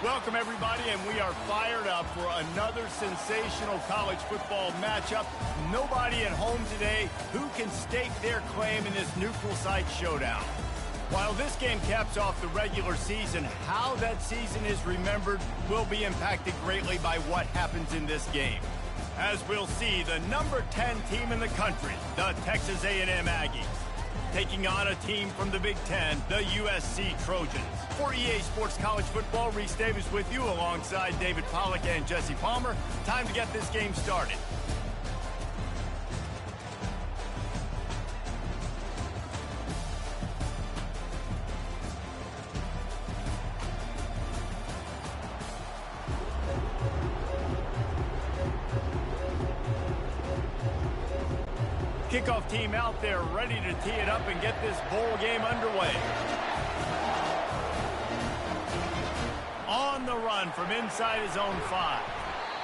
Welcome, everybody, and we are fired up for another sensational college football matchup. Nobody at home today who can stake their claim in this neutral site showdown. While this game caps off the regular season, how that season is remembered will be impacted greatly by what happens in this game. As we'll see, the number 10 team in the country, the Texas A&M Aggies, taking on a team from the Big Ten, the Usc Trojans. For EA Sports College Football, Reese Davis with you alongside David Pollack and Jesse Palmer. Time to get this game started. Kickoff team out there ready to tee it up and get this bowl game underway. On the run from inside his own 5.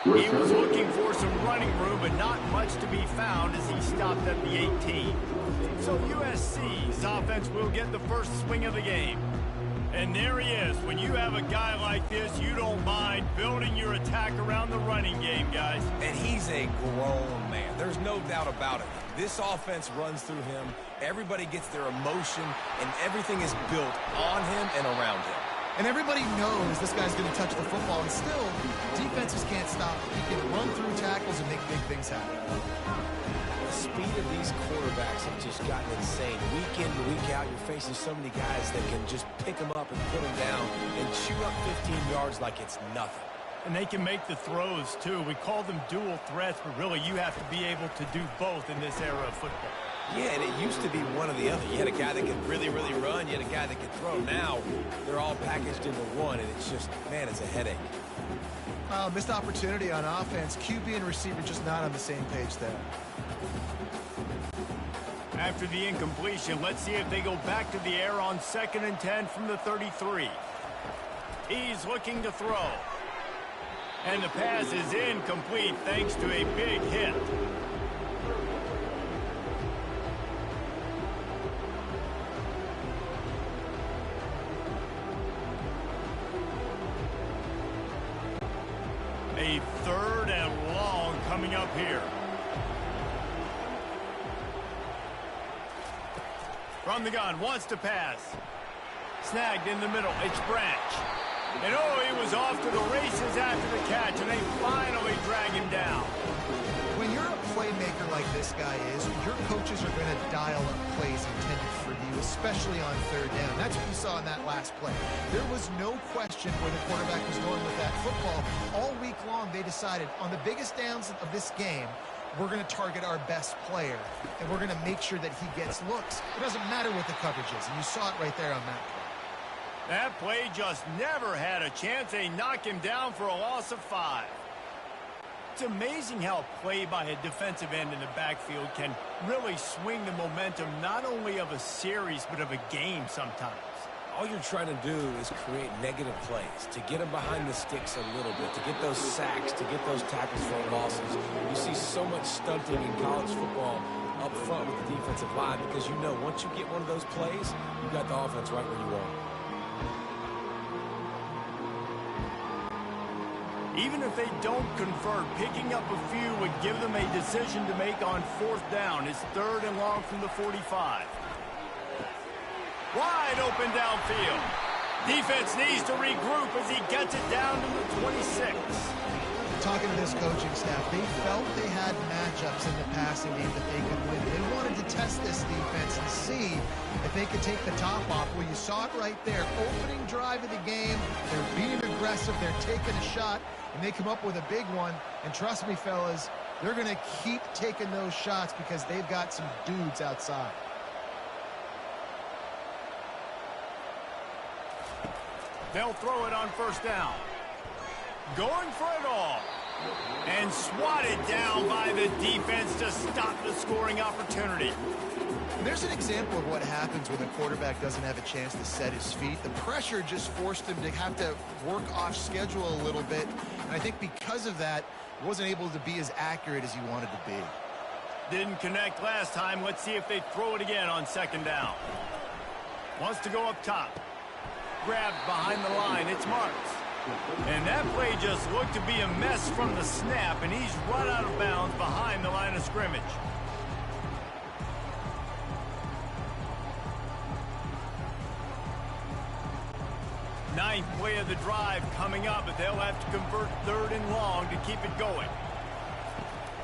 He was looking for some running room, but not much to be found as he stopped at the 18. So USC's offense will get the first swing of the game. And there he is. When you have a guy like this, you don't mind building your attack around the running game, guys. And he's a grown man. There's no doubt about it. This offense runs through him. Everybody gets their emotion, and everything is built on him and around him. And everybody knows this guy's going to touch the football, and still, defenses can't stop him. He can run through tackles and make big things happen. The speed of these quarterbacks have just gotten insane. Week in and week out, you're facing so many guys that can just pick them up and put them down and chew up 15 yards like it's nothing. And they can make the throws, too. We call them dual threats, but really you have to be able to do both in this era of football. Yeah, and it used to be one or the other. You had a guy that could really, really run. You had a guy that could throw. Now, they're all packaged into one, and it's just, man, it's a headache. Missed opportunity on offense. QB and receiver just not on the same page there. After the incompletion, let's see if they go back to the air on 2nd and 10 from the 33. He's looking to throw. And the pass is incomplete thanks to a big hit. A 3rd and long coming up here. From the gun, wants to pass. Snagged in the middle, it's Branch. And oh, he was off to the races after the catch, and they finally drag him down. When you're a playmaker like this guy is, your coaches are going to dial up plays intended for you, especially on 3rd down. That's what you saw in that last play. There was no question where the quarterback was going with that football. All week long, they decided on the biggest downs of this game, we're going to target our best player, and we're going to make sure that he gets looks. It doesn't matter what the coverage is, and you saw it right there on that play. That play just never had a chance. They knock him down for a loss of 5. It's amazing how play by a defensive end in the backfield can really swing the momentum not only of a series but of a game sometimes. All you're trying to do is create negative plays, to get them behind the sticks a little bit, to get those sacks, to get those tackles for losses. You see so much stunting in college football up front with the defensive line because you know once you get one of those plays, you got the offense right where you want it. Even if they don't convert, picking up a few would give them a decision to make on 4th down. It's 3rd and long from the 45. Wide open downfield. Defense needs to regroup as he gets it down to the 26. Talking to this coaching staff, they felt they had matchups in the passing game that they could win. They wanted to test this defense and see if they could take the top off. Well, you saw it right there. Opening drive of the game, they're being aggressive, they're taking a shot, and they come up with a big one. And trust me, fellas, they're going to keep taking those shots because they've got some dudes outside. They'll throw it on 1st down. Going for it all. And swatted down by the defense to stop the scoring opportunity. There's an example of what happens when the quarterback doesn't have a chance to set his feet. The pressure just forced him to have to work off schedule a little bit. And I think because of that, he wasn't able to be as accurate as he wanted to be. Didn't connect last time. Let's see if they throw it again on 2nd down. Wants to go up top. Grabbed behind the line. It's Marks. And that play just looked to be a mess from the snap, and he's run out of bounds behind the line of scrimmage. Ninth play of the drive coming up, but they'll have to convert 3rd and long to keep it going.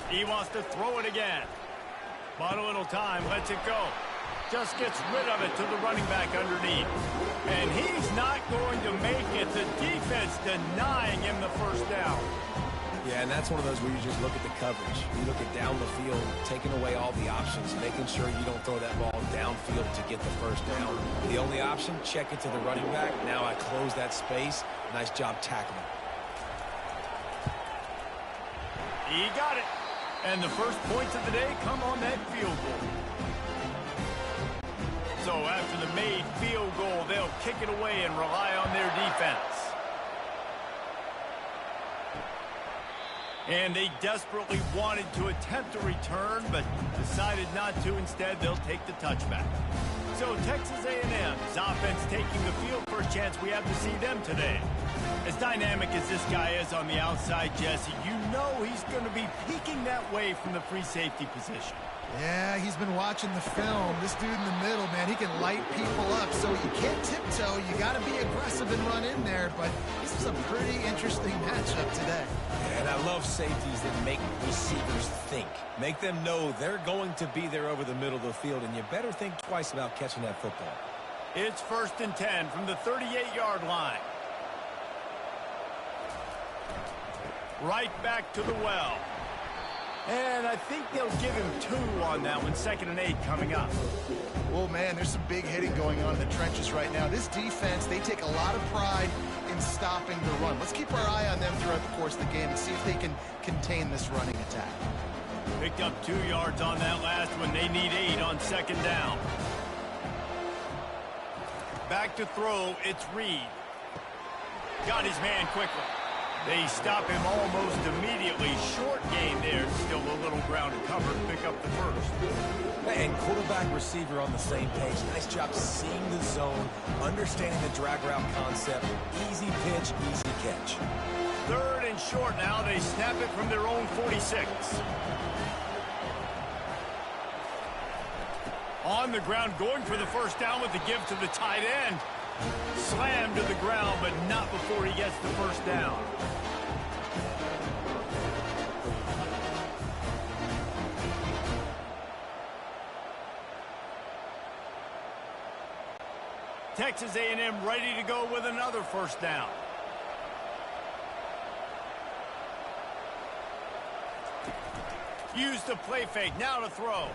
He wants to throw it again. But a little time, lets it go. Just gets rid of it to the running back underneath. And he's not going to make it. The defense denying him the first down. Yeah, and that's one of those where you just look at the coverage. You look at down the field, taking away all the options, making sure you don't throw that ball downfield to get the first down. The only option, check it to the running back. Now I close that space. Nice job tackling. He got it. And the first points of the day come on that field goal. So after the made field goal, they'll kick it away and rely on their defense. And they desperately wanted to attempt a return, but decided not to. Instead, they'll take the touchback. So Texas A&M's offense taking the field. First chance we have to see them today. As dynamic as this guy is on the outside, Jesse, you know he's going to be peeking that way from the free safety position. Yeah, he's been watching the film. This dude in the middle, man, he can light people up. So you can't tiptoe. You got to be aggressive and run in there. But this is a pretty interesting matchup today. And I love safeties that make receivers think. Make them know they're going to be there over the middle of the field, and you better think twice about catching that football. It's 1st and 10 from the 38-yard line. Right back to the well. And I think they'll give him 2 on that one. 2nd and 8 coming up. Well, man, there's some big hitting going on in the trenches right now. This defense, they take a lot of pride in stopping the run. Let's keep our eye on them throughout the course of the game and see if they can contain this running attack. Picked up 2 yards on that last one. They need 8 on 2nd down. Back to throw. It's Reed. Got his man quickly. They stop him almost immediately. Short gain there. Still a little ground to cover to pick up the first. And quarterback receiver on the same page. Nice job seeing the zone, understanding the drag route concept. Easy pitch, easy catch. 3rd and short now. They snap it from their own 46. On the ground, going for the first down with the give to the tight end. Slammed to the ground, but not before he gets the first down. Texas A&M ready to go with another first down. Use the play fake, now to throw.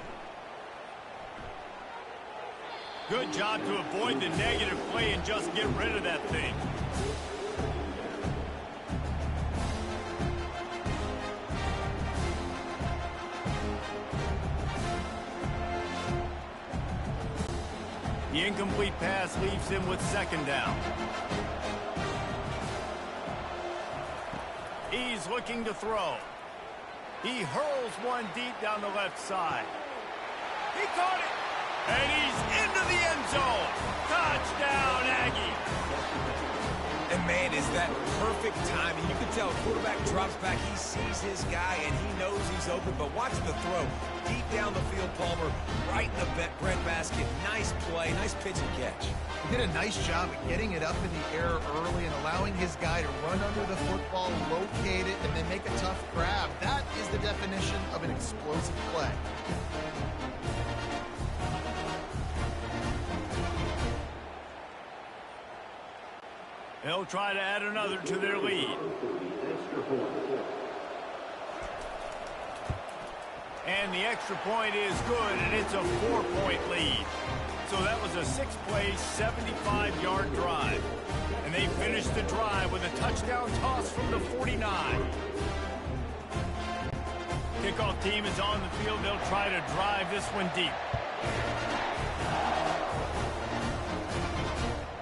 Good job to avoid the negative play and just get rid of that thing. The incomplete pass leaves him with 2nd down. He's looking to throw. He hurls one deep down the left side. He caught it. And he's into the end zone. Touchdown, Aggies. And, man, is that perfect timing. You can tell quarterback drops back. He sees his guy, and he knows he's open. But watch the throw. Deep down the field, Palmer, right in the breadbasket. Nice play, nice pitch and catch. He did a nice job of getting it up in the air early and allowing his guy to run under the football, locate it, and then make a tough grab. That is the definition of an explosive play. They'll try to add another to their lead. And the extra point is good, and it's a 4-point lead. So that was a 6-play, 75-yard drive. And they finished the drive with a touchdown toss from the 49. Kickoff team is on the field. They'll try to drive this one deep.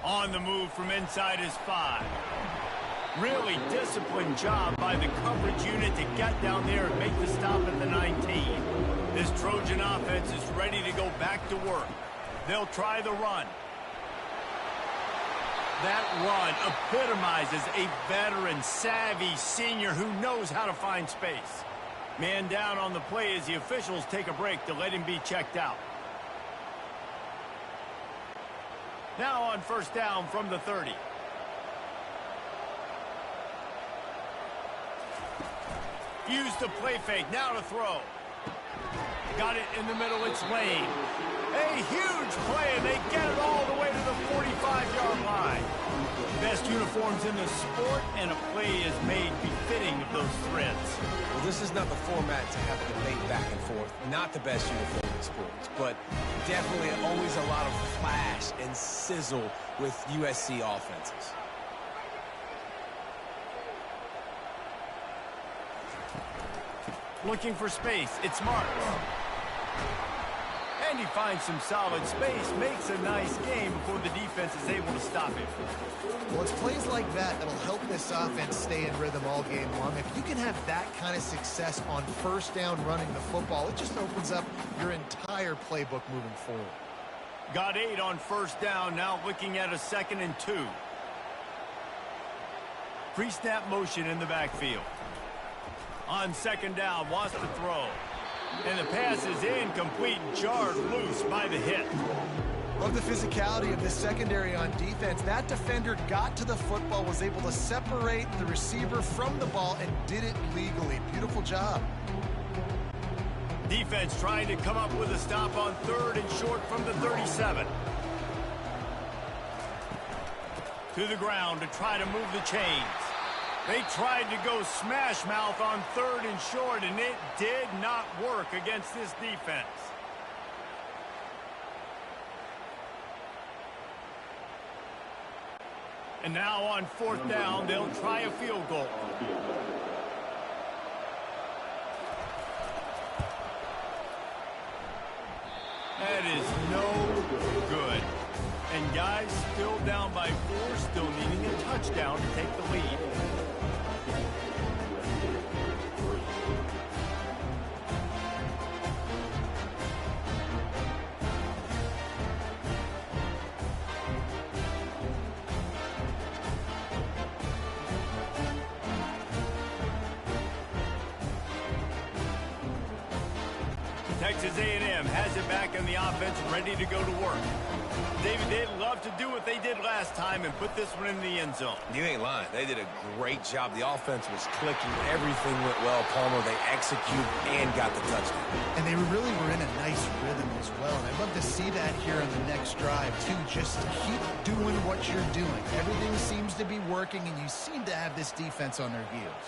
On the move from inside his 5. Really disciplined job by the coverage unit to get down there and make the stop at the 19. This Trojan offense is ready to go back to work. They'll try the run. That run epitomizes a veteran, savvy senior who knows how to find space. Man down on the play as the officials take a break to let him be checked out. Now on first down from the 30. Use the play fake, now to throw. Got it in the middle, it's Lane. A huge play, and they get it all the way to the 45-yard line. Best uniforms in the sport, and a play is made befitting of those threads. Well, this is not the format to have a debate back and forth. Not the best uniform in sports, but definitely always a lot of flash and sizzle with USC offenses. Looking for space, it's Mark. And he finds some solid space, makes a nice game before the defense is able to stop him. Well, it's plays like that that'll help this offense stay in rhythm all game long. If you can have that kind of success on first down running the football, it just opens up your entire playbook moving forward. Got 8 on first down, now looking at a 2nd and 2. Pre-snap motion in the backfield. On 2nd down, wants to throw. And the pass is incomplete, jarred loose by the hit. Love the physicality of this secondary on defense. That defender got to the football, was able to separate the receiver from the ball, and did it legally. Beautiful job. Defense trying to come up with a stop on 3rd and short from the 37. To the ground to try to move the chains. They tried to go smash mouth on 3rd and short, and it did not work against this defense. And now on 4th down, they'll try a field goal. That is no good. And guys, still down by 4, still needing a touchdown to take the lead. Texas A&M has it back in the offense, ready to go to work. David, they'd love to do what they did last time and put this one in the end zone. You ain't lying. They did a great job. The offense was clicking. Everything went well, Palmer. They executed and got the touchdown. And they really were in a nice rhythm as well. And I'd love to see that here in the next drive, too. Just keep doing what you're doing. Everything seems to be working, and you seem to have this defense on their heels.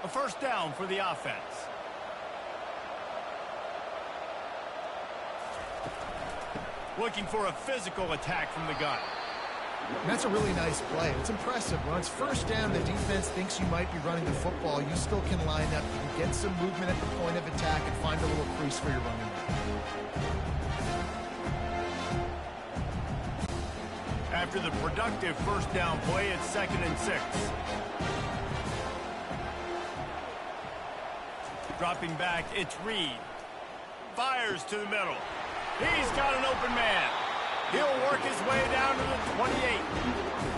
A first down for the offense. Looking for a physical attack from the gun. And that's a really nice play. It's impressive. When it's first down, the defense thinks you might be running the football. You still can line up. You can get some movement at the point of attack and find a little crease for your running back. After the productive first down play, it's 2nd and 6. Dropping back, it's Reed. Fires to the middle. He's got an open man. He'll work his way down to the 28.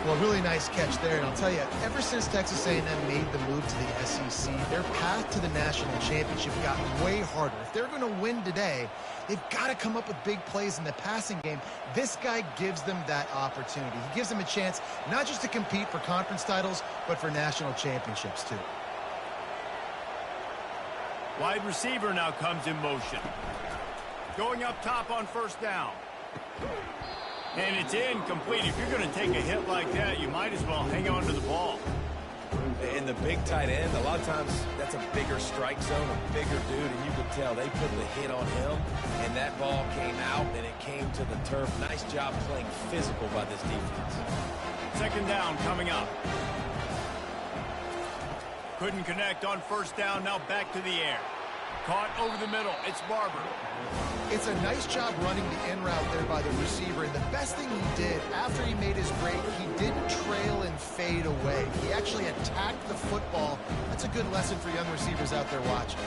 Well, really nice catch there. And I'll tell you, ever since Texas A&M made the move to the SEC, their path to the national championship got way harder. If they're going to win today, they've got to come up with big plays in the passing game. This guy gives them that opportunity. He gives them a chance not just to compete for conference titles, but for national championships, too. Wide receiver now comes in motion. Going up top on first down. And it's incomplete. If you're going to take a hit like that, you might as well hang on to the ball. And the big tight end, a lot of times that's a bigger strike zone, a bigger dude, and you could tell they put the hit on him, and that ball came out, and it came to the turf. Nice job playing physical by this defense. 2nd down coming up. Couldn't connect on first down, now back to the air. Caught over the middle, it's Barber. It's a nice job running the in route there by the receiver, and the best thing he did after he made his break, he didn't trail and fade away. He actually attacked the football. That's a good lesson for young receivers out there watching.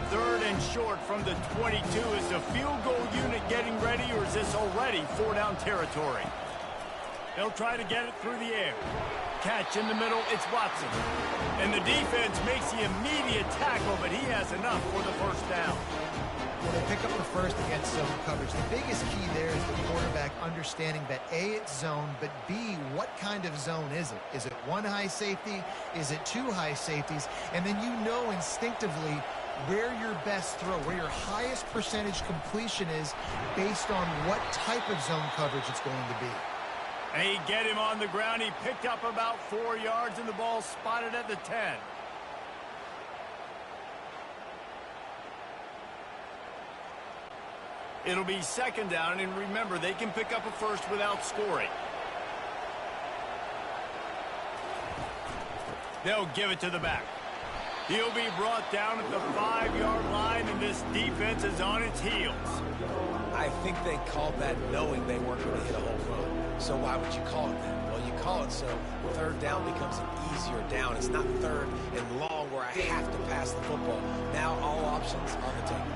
3rd and short from the 22. Is the field goal unit getting ready, or is this already 4-down territory? They'll try to get it through the air. Catch in the middle, it's Watson. And the defense makes the immediate tackle, but he has enough for the first down. Well, they pick up the first against zone coverage. The biggest key there is the quarterback understanding that A, it's zone, but B, what kind of zone is it? Is it one high safety? Is it two high safeties? And then you know instinctively where your best throw, where your highest percentage completion is based on what type of zone coverage it's going to be. And he get him on the ground. He picked up about 4 yards, and the ball spotted at the 10. It'll be second down, and remember, they can pick up a first without scoring. They'll give it to the back. He'll be brought down at the 5-yard line, and this defense is on its heels. I think they called that knowing they weren't going to hit a home run. So why would you call it that? Well, you call it so third down becomes an easier down. It's not third and long where I have to pass the football. Now all options on the table.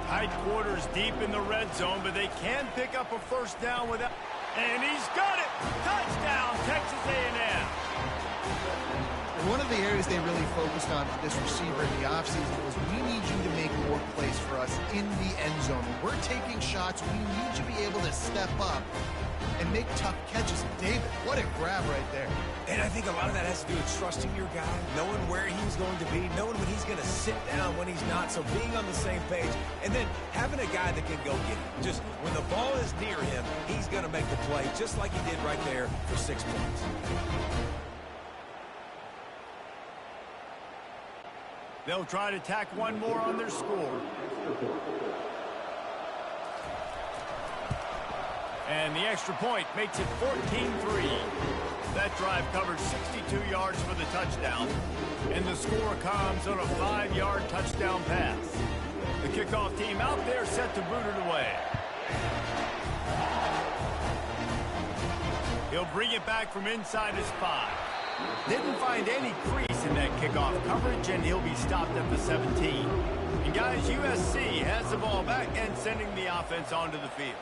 Tight quarters deep in the red zone, but they can pick up a first down without... And he's got it! Touchdown, Texas A&M! One of the areas they really focused on for this receiver in the offseason was we need you to make more plays for us in the end zone. When we're taking shots, we need you to be able to step up and make tough catches. David, what a grab right there. And I think a lot of that has to do with trusting your guy, knowing where he's going to be, knowing when he's going to sit down, when he's not, so being on the same page, and then having a guy that can go get it. Just when the ball is near him, he's going to make the play, just like he did right there for 6 points. They'll try to tack one more on their score. And the extra point makes it 14-3. That drive covered 62 yards for the touchdown. And the score comes on a 5-yard touchdown pass. The kickoff team out there set to boot it away. He'll bring it back from inside his 5. Didn't find any crease in that kickoff coverage, and he'll be stopped at the 17. And guys, USC has the ball back and sending the offense onto the field.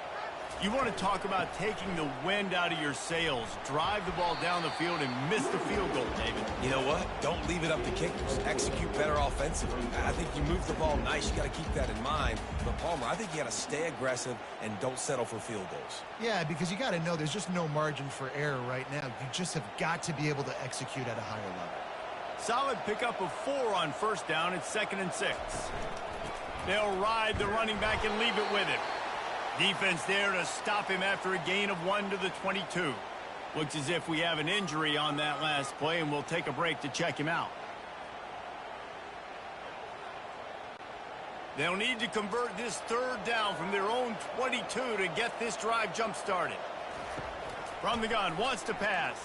You want to talk about taking the wind out of your sails. Drive the ball down the field and miss the field goal, David. You know what? Don't leave it up to kickers. Execute better offensively. I think you move the ball nice. You got to keep that in mind. But, Palmer, I think you got to stay aggressive and don't settle for field goals. Yeah, because you got to know there's just no margin for error right now. You just have got to be able to execute at a higher level. Solid pickup of 4 on first down. It's 2nd and 6. They'll ride the running back and leave it with him. Defense there to stop him after a gain of 1 to the 22. Looks as if we have an injury on that last play, and we'll take a break to check him out. They'll need to convert this third down from their own 22 to get this drive jump-started. From the gun, wants to pass.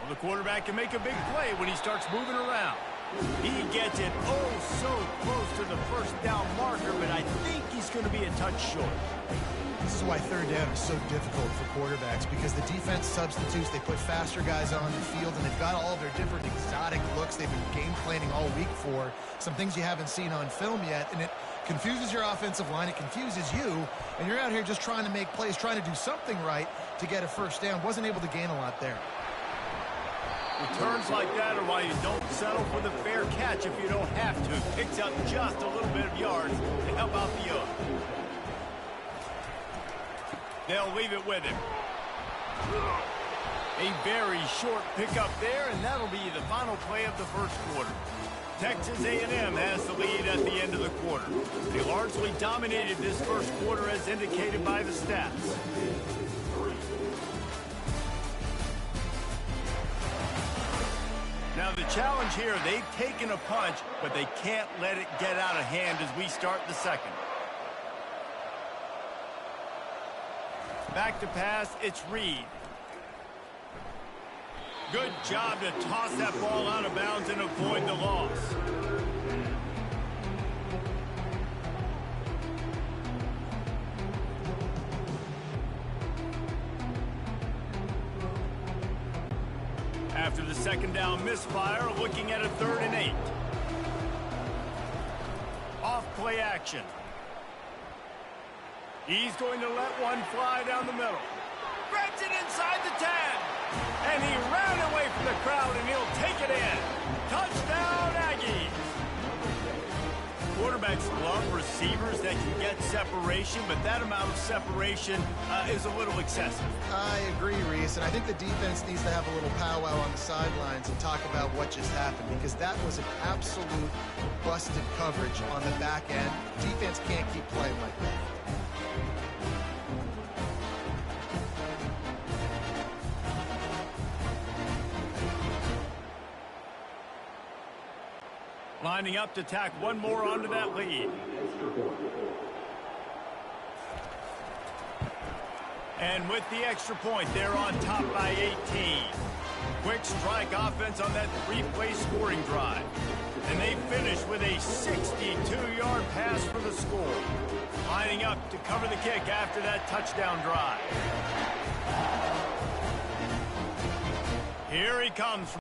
Well, the quarterback can make a big play when he starts moving around. He gets it so close to the first down marker, but I think he's going to be a touch short. This is why third down is so difficult for quarterbacks, because the defense substitutes. They put faster guys on the field, and they've got all of their different exotic looks they've been game planning all week for, some things you haven't seen on film yet, and it confuses your offensive line. It confuses you, and you're out here just trying to make plays, trying to do something right to get a first down. Wasn't able to gain a lot there. Returns like that are why you don't settle for the fair catch if you don't have to. Picks up just a little bit of yards to help out the yoke. They'll leave it with him. A very short pickup there, and that'll be the final play of the first quarter. Texas A&M has the lead at the end of the quarter. They largely dominated this first quarter as indicated by the stats. Now the challenge here, they've taken a punch, but they can't let it get out of hand as we start the second. Back to pass, it's Reed. Good job to toss that ball out of bounds and avoid the loss. After the second down misfire, looking at a 3rd and 8. Off play action. He's going to let one fly down the middle. Grabs it inside the 10. And he ran away from the crowd, and he'll take it in. Touchdown, Aggies. Quarterbacks love receivers that can get separation, but that amount of separation is a little excessive. I agree, Reese, and I think the defense needs to have a little powwow on the sidelines and talk about what just happened, because that was an absolute busted coverage on the back end. Defense can't keep playing like that. Lining up to tack one more onto that lead. And with the extra point, they're on top by 18. Quick strike offense on that three-play scoring drive. And they finish with a 62-yard pass for the score. Lining up to cover the kick after that touchdown drive. Here he comes from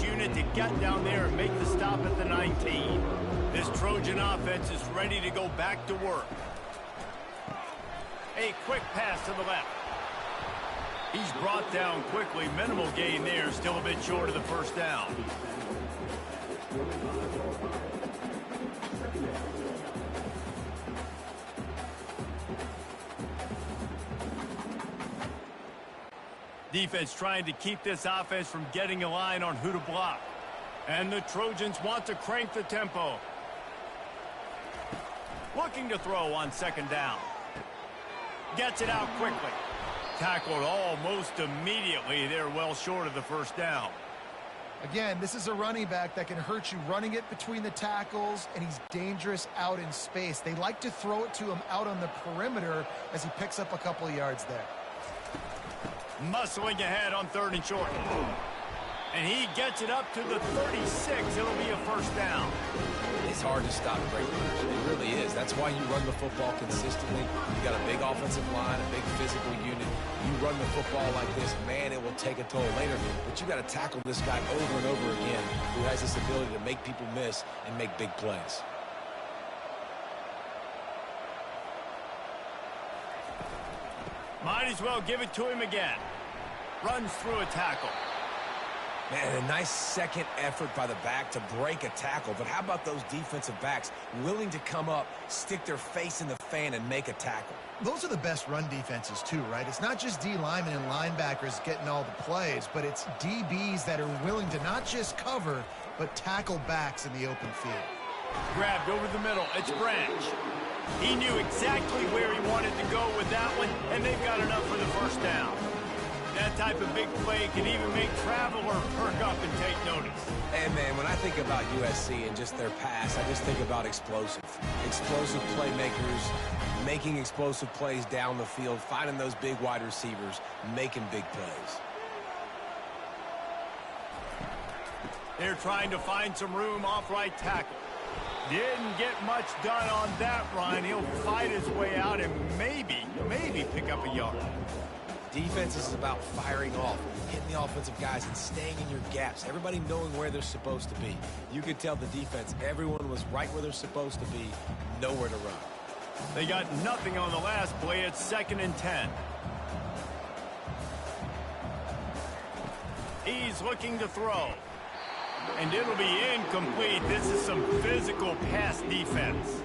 unit to get down there and make the stop at the 19. This Trojan offense is ready to go back to work. A quick pass to the left. He's brought down quickly. Minimal gain there, still a bit short of the first down. Defense trying to keep this offense from getting a line on who to block. And the Trojans want to crank the tempo. Looking to throw on second down. Gets it out quickly. Tackled almost immediately. They're well short of the first down. Again, this is a running back that can hurt you running it between the tackles, and he's dangerous out in space. They like to throw it to him out on the perimeter as he picks up a couple of yards there. Muscling ahead on third and short. And he gets it up to the 36. It'll be a first down. It's hard to stop great runners. It really is. That's why you run the football consistently. You got a big offensive line, a big physical unit. You run the football like this, man, it will take a toll later. But you got to tackle this guy over and over again who has this ability to make people miss and make big plays. Might as well give it to him again. Runs through a tackle. Man, a nice second effort by the back to break a tackle. But how about those defensive backs willing to come up, stick their face in the fan, and make a tackle? Those are the best run defenses, too, right? It's not just D linemen and linebackers getting all the plays, but it's DBs that are willing to not just cover, but tackle backs in the open field. Grabbed over the middle. It's Branch. He knew exactly where he wanted to go with that one, and they've got enough for the first down. That type of big play can even make Traveler perk up and take notice. And, man, when I think about USC and just their pass, I just think about explosive. Explosive playmakers, making explosive plays down the field, finding those big wide receivers, making big plays. They're trying to find some room off right tackle. Didn't get much done on that run. He'll fight his way out and maybe pick up a yard. Defense is about firing off, hitting the offensive guys and staying in your gaps. Everybody knowing where they're supposed to be. You could tell the defense, everyone was right where they're supposed to be, nowhere to run. They got nothing on the last play. It's 2nd and 10. He's looking to throw. And it'll be incomplete. This is some physical pass defense.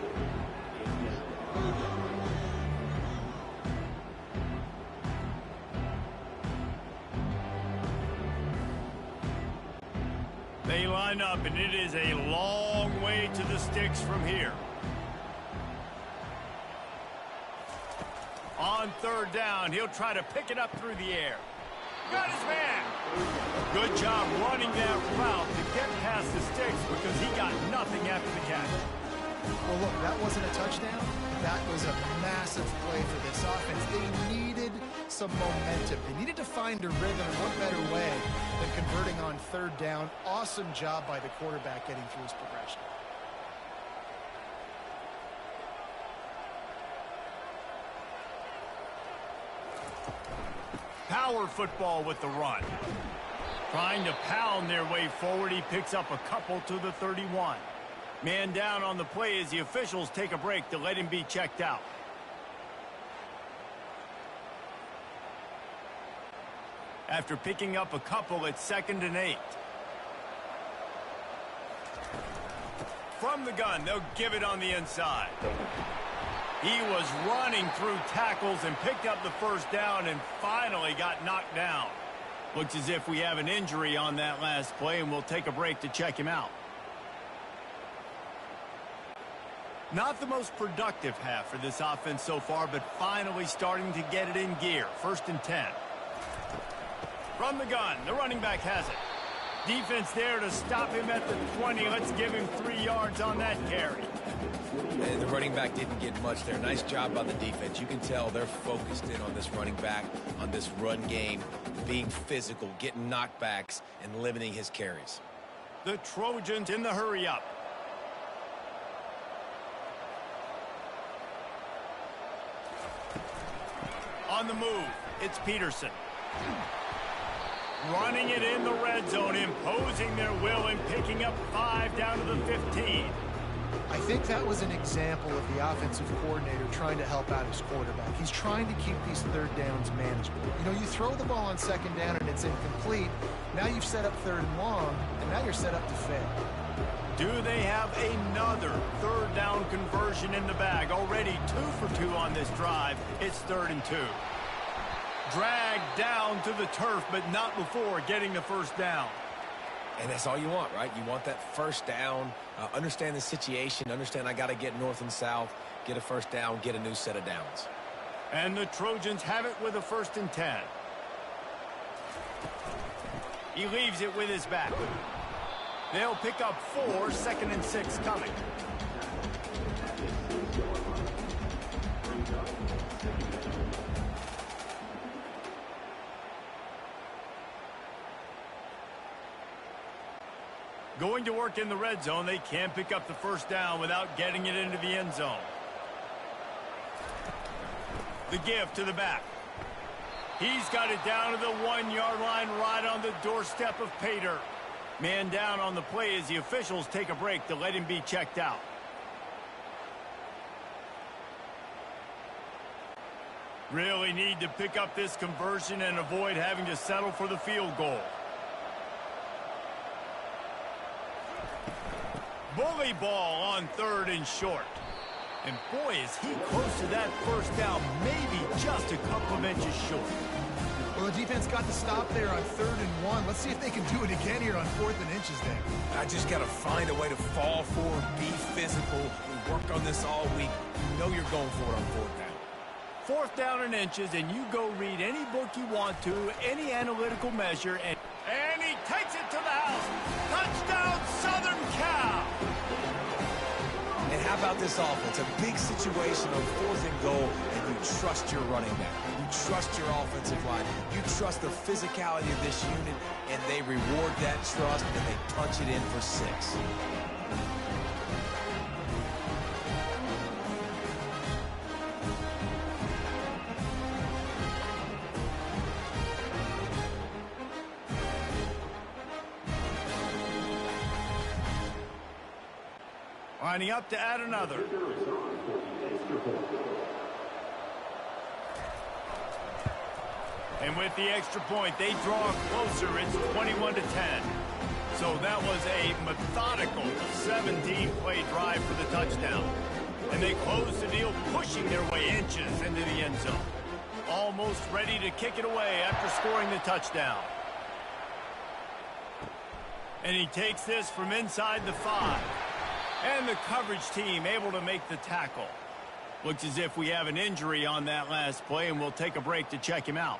They line up, and it is a long way to the sticks from here. On third down, he'll try to pick it up through the air. Got his man. Good job running that route to get past the sticks because he got nothing after the catch. Well, look, that wasn't a touchdown. That was a massive play for this offense. They needed some momentum. They needed to find a rhythm, and what better way than converting on third down. Awesome job by the quarterback getting through his progression. Power football with the run. Trying to pound their way forward, he picks up a couple to the 31. Man down on the play as the officials take a break to let him be checked out. After picking up a couple, it's 2nd and 8. From the gun, they'll give it on the inside. He was running through tackles and picked up the first down and finally got knocked down. Looks as if we have an injury on that last play, and we'll take a break to check him out. Not the most productive half for this offense so far, but finally starting to get it in gear. 1st and 10. From the gun, the running back has it. Defense there to stop him at the 20. Let's give him 3 yards on that carry. And the running back didn't get much there. Nice job by the defense. You can tell they're focused in on this running back, on this run game, being physical, getting knockbacks, and limiting his carries. The Trojans in the hurry-up. On the move, it's Peterson. Running it in the red zone, imposing their will and picking up 5 down to the 15. I think that was an example of the offensive coordinator trying to help out his quarterback. He's trying to keep these 3rd downs manageable. You know, you throw the ball on 2nd down and it's incomplete. Now you've set up 3rd and long, and now you're set up to fail. Do they have another 3rd down conversion in the bag? Already 2 for 2 on this drive. It's 3rd and 2. Dragged down to the turf, but not before getting the first down. And that's all you want, right? You want that first down, understand the situation, understand I got to get north and south, get a first down, get a new set of downs. And the Trojans have it with a 1st and 10. He leaves it with his back. They'll pick up 4, 2nd and 6 coming. Going to work in the red zone. They can't pick up the first down without getting it into the end zone. The give to the back. He's got it down to the 1-yard line right on the doorstep of Pater. Man down on the play as the officials take a break to let him be checked out. Really need to pick up this conversion and avoid having to settle for the field goal. Bully ball on 3rd and short. And boy, is he close to that first down, maybe just a couple of inches short. Well, the defense got the stop there on 3rd and 1. Let's see if they can do it again here on 4th and inches there. I just got to find a way to fall forward, be physical. We worked on this all week. You know you're going for it on 4th down. 4th down and inches, and you go read any book you want to, any analytical measure, and he takes it to the house. Touchdown, Southern Cal! And how about this offense? A big situation on 4th and goal, and you trust your running back. You trust your offensive line. You trust the physicality of this unit, and they reward that trust, and they punch it in for 6. Lining up to add another. And with the extra point, they draw closer. It's 21-10. So that was a methodical 17-play drive for the touchdown. And they close the deal, pushing their way inches into the end zone. Almost ready to kick it away after scoring the touchdown. And he takes this from inside the 5. And the coverage team able to make the tackle. Looks as if we have an injury on that last play, and we'll take a break to check him out.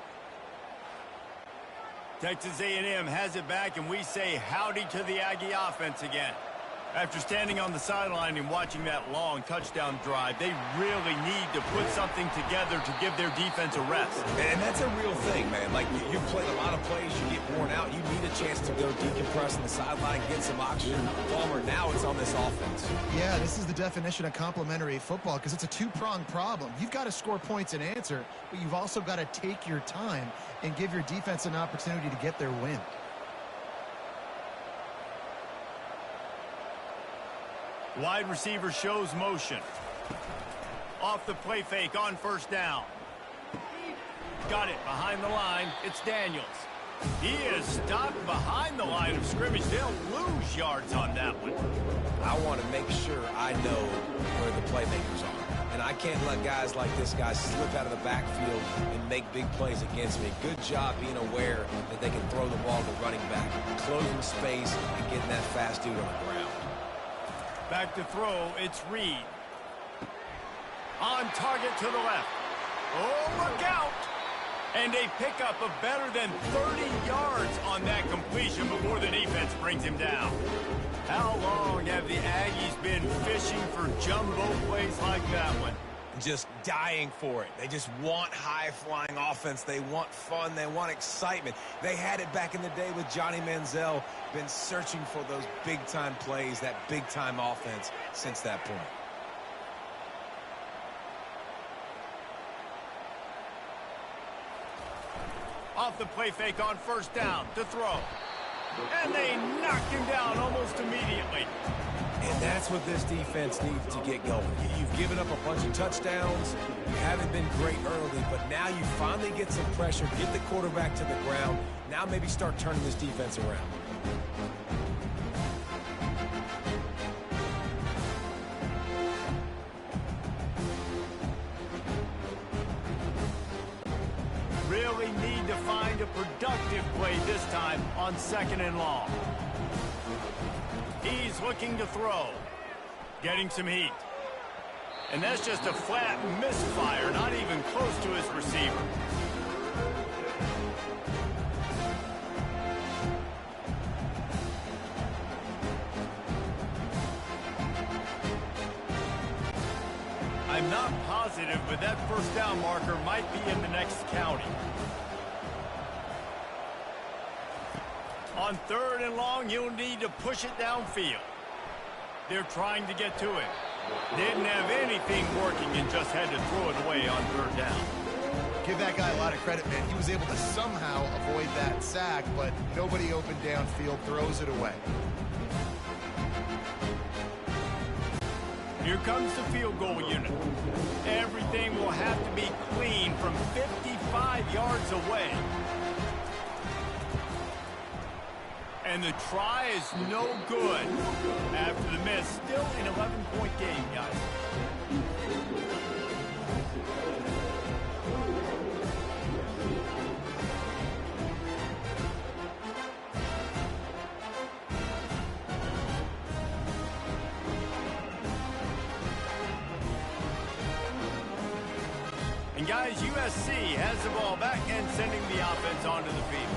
Texas A&M has it back, and we say howdy to the Aggie offense again. After standing on the sideline and watching that long touchdown drive, they really need to put something together to give their defense a rest. And that's a real thing, man. Like, you play a lot of plays, you get worn out, you need a chance to go decompress on the sideline, get some oxygen. Palmer, now it's on this offense. Yeah, this is the definition of complementary football because it's a two-pronged problem. You've got to score points and answer, but you've also got to take your time and give your defense an opportunity to get their win. Wide receiver shows motion. Off the play fake on first down. Got it behind the line. It's Daniels. He is stopped behind the line of scrimmage. They'll lose yards on that one. I want to make sure I know where the playmakers are. And I can't let guys like this guy slip out of the backfield and make big plays against me. Good job being aware that they can throw the ball to running back, closing space, and getting that fast dude on the ground. Back to throw, it's Reed. On target to the left. Oh, look out! And a pickup of better than 30 yards on that completion before the defense brings him down. How long have the Aggies been fishing for jumbo plays like that one? Just dying for it. They just want high-flying offense. They want fun. They want excitement. They had it back in the day with Johnny Manziel. Been searching for those big-time plays, that big-time offense since that point. Off the play fake on first down to throw. And they knocked him down almost immediately. And that's what this defense needs to get going. You've given up a bunch of touchdowns. You haven't been great early, but now you finally get some pressure, get the quarterback to the ground. Now maybe start turning this defense around. Really need to find a productive play this time on 2nd and long. He's looking to throw. Getting some heat. And that's just a flat misfire, not even close to his receiver. I'm not positive, but that first down marker might be in the next county. On 3rd and long, you'll need to push it downfield. They're trying to get to it. Didn't have anything working and just had to throw it away on 3rd down. Give that guy a lot of credit, man. He was able to somehow avoid that sack, but nobody open downfield, throws it away. Here comes the field goal unit. Everything will have to be clean from 55 yards away. And the try is no good. After the miss, still an 11-point game, guys. And guys, USC has the ball back and sending the offense onto the field.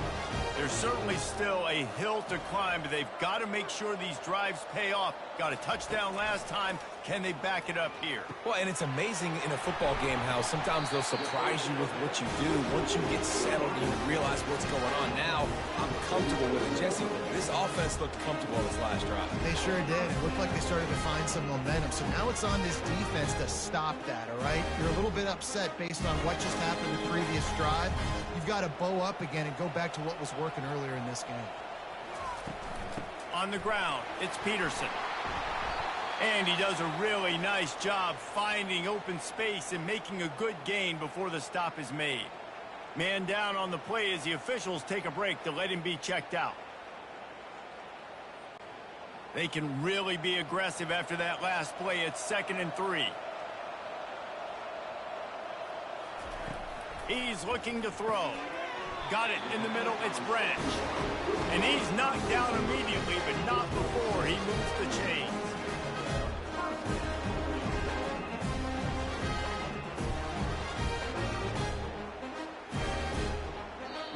There's certainly still a hill to climb, but they've got to make sure these drives pay off. Got a touchdown last time. Can they back it up here? Well, and it's amazing in a football game how sometimes they'll surprise you with what you do. Once you get settled, you realize what's going on. Now, I'm comfortable with it. Jesse, this offense looked comfortable on this last drive. They sure did. It looked like they started to find some momentum. So now it's on this defense to stop that, all right? You're a little bit upset based on what just happened the previous drive. You've got to bow up again and go back to what was working earlier in this game. On the ground, it's Peterson. And he does a really nice job finding open space and making a good gain before the stop is made. Man down on the play as the officials take a break to let him be checked out. They can really be aggressive after that last play. It's 2nd and 3. He's looking to throw. Got it in the middle. It's Branch. And he's knocked down immediately, but not before he moves the chains.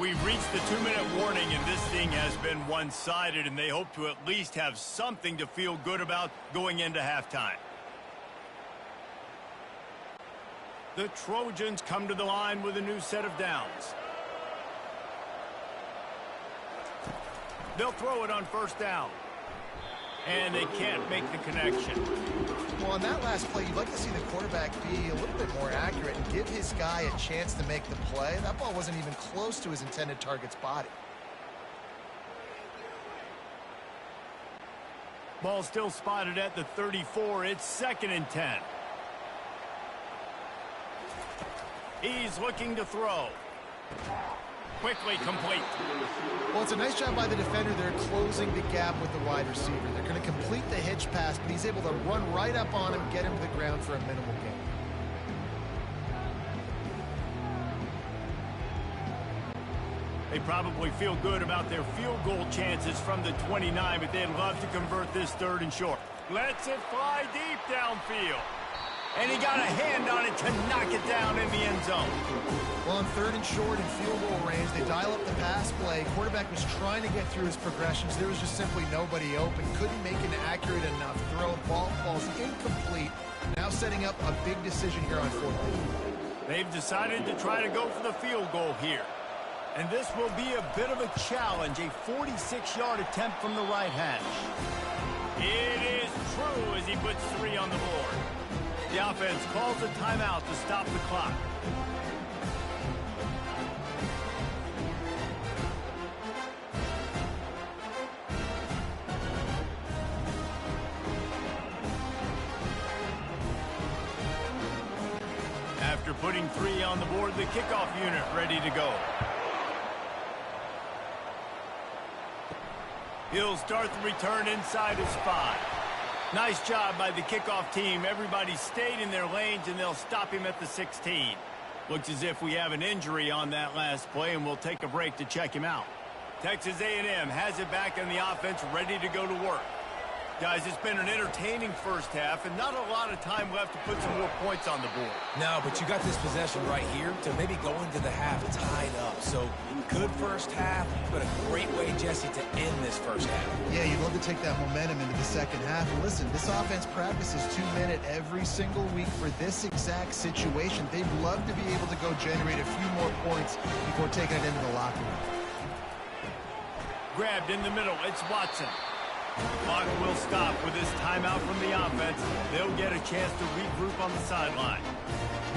We've reached the 2-minute warning, and this thing has been one-sided, and they hope to at least have something to feel good about going into halftime. The Trojans come to the line with a new set of downs. They'll throw it on first down. And they can't make the connection. Well, on that last play, you'd like to see the quarterback be a little bit more accurate and give his guy a chance to make the play. That ball wasn't even close to his intended target's body. Ball still spotted at the 34. It's 2nd and 10. He's looking to throw. Quickly complete. Well, it's a nice job by the defender. They're closing the gap with the wide receiver. They're going to complete the hitch pass, but he's able to run right up on him, get him to the ground for a minimal gain. They probably feel good about their field goal chances from the 29, but they'd love to convert this 3rd and short. Lets it fly deep downfield. And he got a hand on it to knock it down in the end zone. Well, on 3rd and short and field goal range, they dial up the pass play. Quarterback was trying to get through his progressions. There was just simply nobody open. Couldn't make an accurate enough throw. Ball falls incomplete. Now setting up a big decision here on 4th down. They've decided to try to go for the field goal here. And this will be a bit of a challenge, a 46-yard attempt from the right hash. It is true as he puts 3 on the board. The offense calls a timeout to stop the clock. After putting 3 on the board, the kickoff unit ready to go. He'll start the return inside his 5. Nice job by the kickoff team. Everybody stayed in their lanes, and they'll stop him at the 16. Looks as if we have an injury on that last play, and we'll take a break to check him out. Texas A&M has it back in the offense, ready to go to work. Guys, it's been an entertaining first half, and not a lot of time left to put some more points on the board. No, but you got this possession right here to maybe go into the half tied up. So, good first half, but a great way, Jesse, to end this first half. Yeah, you'd love to take that momentum into the second half. And listen, this offense practices 2-minute every single week for this exact situation. They'd love to be able to go generate a few more points before taking it into the locker room. Grabbed in the middle. It's Watson. Clock will stop with this timeout from the offense. They'll get a chance to regroup on the sideline.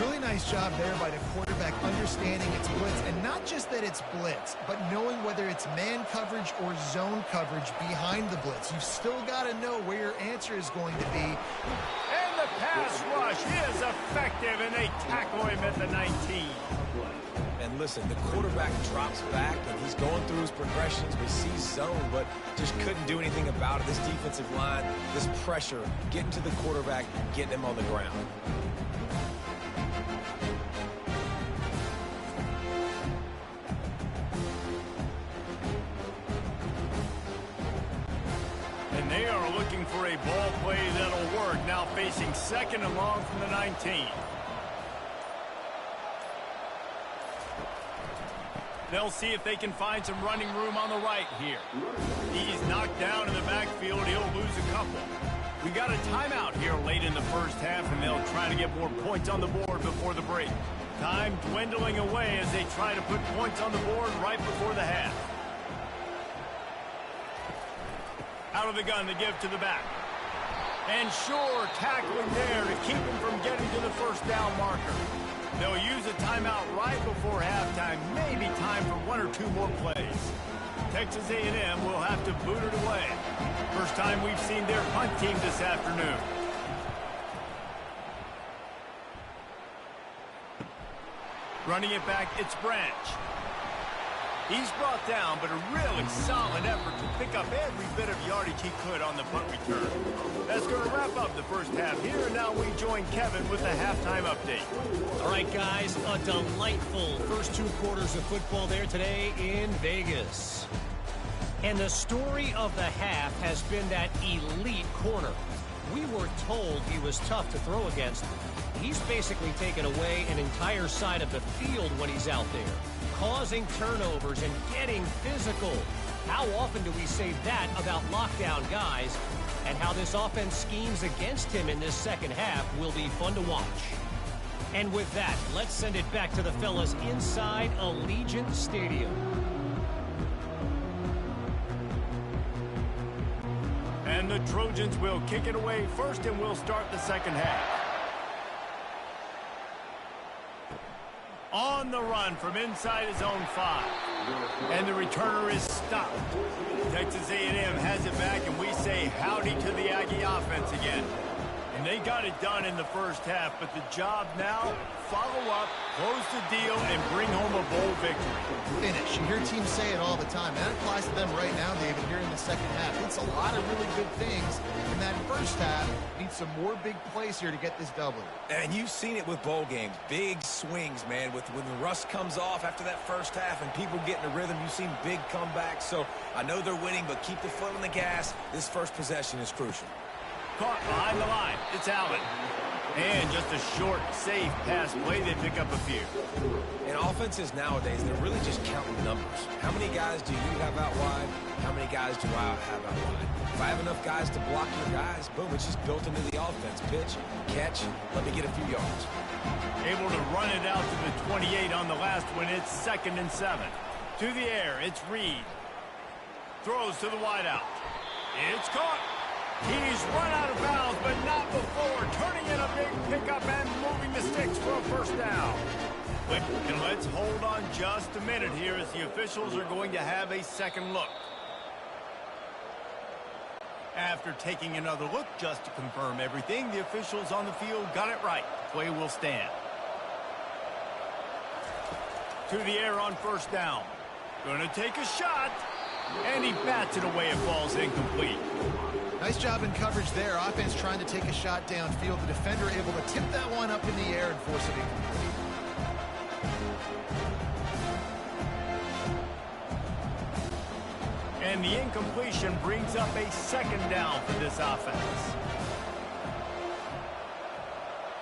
Really nice job there by the quarterback understanding it's blitz, and not just that it's blitz, but knowing whether it's man coverage or zone coverage behind the blitz. You've still got to know where your answer is going to be. And the pass rush is effective, and they tackle him at the 19. And listen, the quarterback drops back, and he's going through his progressions. We see zone, but just couldn't do anything about it. This defensive line, this pressure, getting to the quarterback, getting him on the ground. And they are looking for a ball play that'll work. Now facing 2nd and long from the 19. They'll see if they can find some running room on the right here. He's knocked down in the backfield. He'll lose a couple. We got a timeout here late in the first half, and they'll try to get more points on the board before the break. Time dwindling away as they try to put points on the board right before the half. Out of the gun to give to the back. And sure, tackling there to keep him from getting to the first down marker. They'll use a timeout right before halftime. Maybe time for 1 or 2 more plays. Texas A&M will have to boot it away. First time we've seen their punt team this afternoon. Running it back, it's Branch. He's brought down, but a really solid effort to pick up every bit of yardage he could on the punt return. That's going to wrap up the first half here, and now we join Kevin with the halftime update. All right, guys, a delightful first 2 quarters of football there today in Vegas. And the story of the half has been that elite corner. We were told he was tough to throw against. He's basically taken away an entire side of the field when he's out there, causing turnovers and getting physical. How often do we say that about lockdown guys? And how this offense schemes against him in this second half will be fun to watch. And with that, let's send it back to the fellas inside Allegiant Stadium. And the Trojans will kick it away first, and we'll start the second half. On the run from inside his own 5. And the returner is stopped. Texas A&M has it back, and we say howdy to offense again. And they got it done in the first half, but the job now, follow up, close the deal, and bring home a bowl victory. Finish. You hear teams say it all the time. That applies to them right now, David, here in the second half. It's a lot of really good things in that first half. Need some more big plays here to get this W. And you've seen it with bowl games. Big swings, man. When the rust comes off after that first half and people get in the rhythm, you've seen big comebacks. So I know they're winning, but keep the foot on the gas. This first possession is crucial. Caught behind the line. It's Allen. And just a short, safe pass play. They pick up a few. In offenses nowadays, they're really just counting numbers. How many guys do you have out wide? How many guys do I have out wide? If I have enough guys to block your guys, boom, it's just built into the offense. Pitch, catch, let me get a few yards. Able to run it out to the 28 on the last one. It's 2nd and 7. To the air, it's Reed. Throws to the wideout. It's caught. He's run out of bounds, but not before. Turning in a big pickup and moving the sticks for a first down. And let's hold on just a minute here as the officials are going to have a second look. After taking another look just to confirm everything, the officials on the field got it right. Play will stand. To the air on first down. Gonna take a shot. And he bats it away. It falls incomplete. Nice job in coverage there. Offense trying to take a shot downfield. The defender able to tip that one up in the air and force it incomplete. And the incompletion brings up a second down for this offense.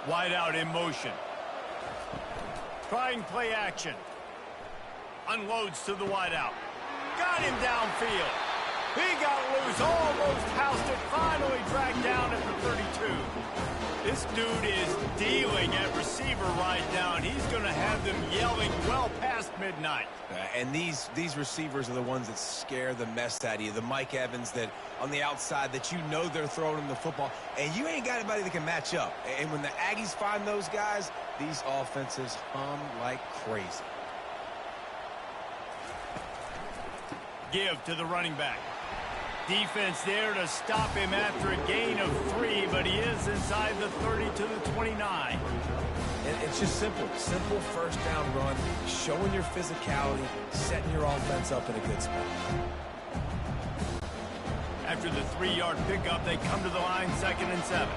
Wide out in motion. Trying play action. Unloads to the wide out. Got him downfield. He got loose, almost housed it, finally dragged down at the 32. This dude is dealing at receiver right now, and he's going to have them yelling well past midnight. And these receivers are the ones that scare the mess out of you. The Mike Evans that on the outside that you know they're throwing him the football, and you ain't got anybody that can match up. And when the Aggies find those guys, these offenses hum like crazy. Give to the running back. Defense there to stop him after a gain of 3, but he is inside the 30 to the 29. And it's just simple first down run, showing your physicality, setting your offense up in a good spot. After the 3-yard pickup, they come to the line, 2nd and 7.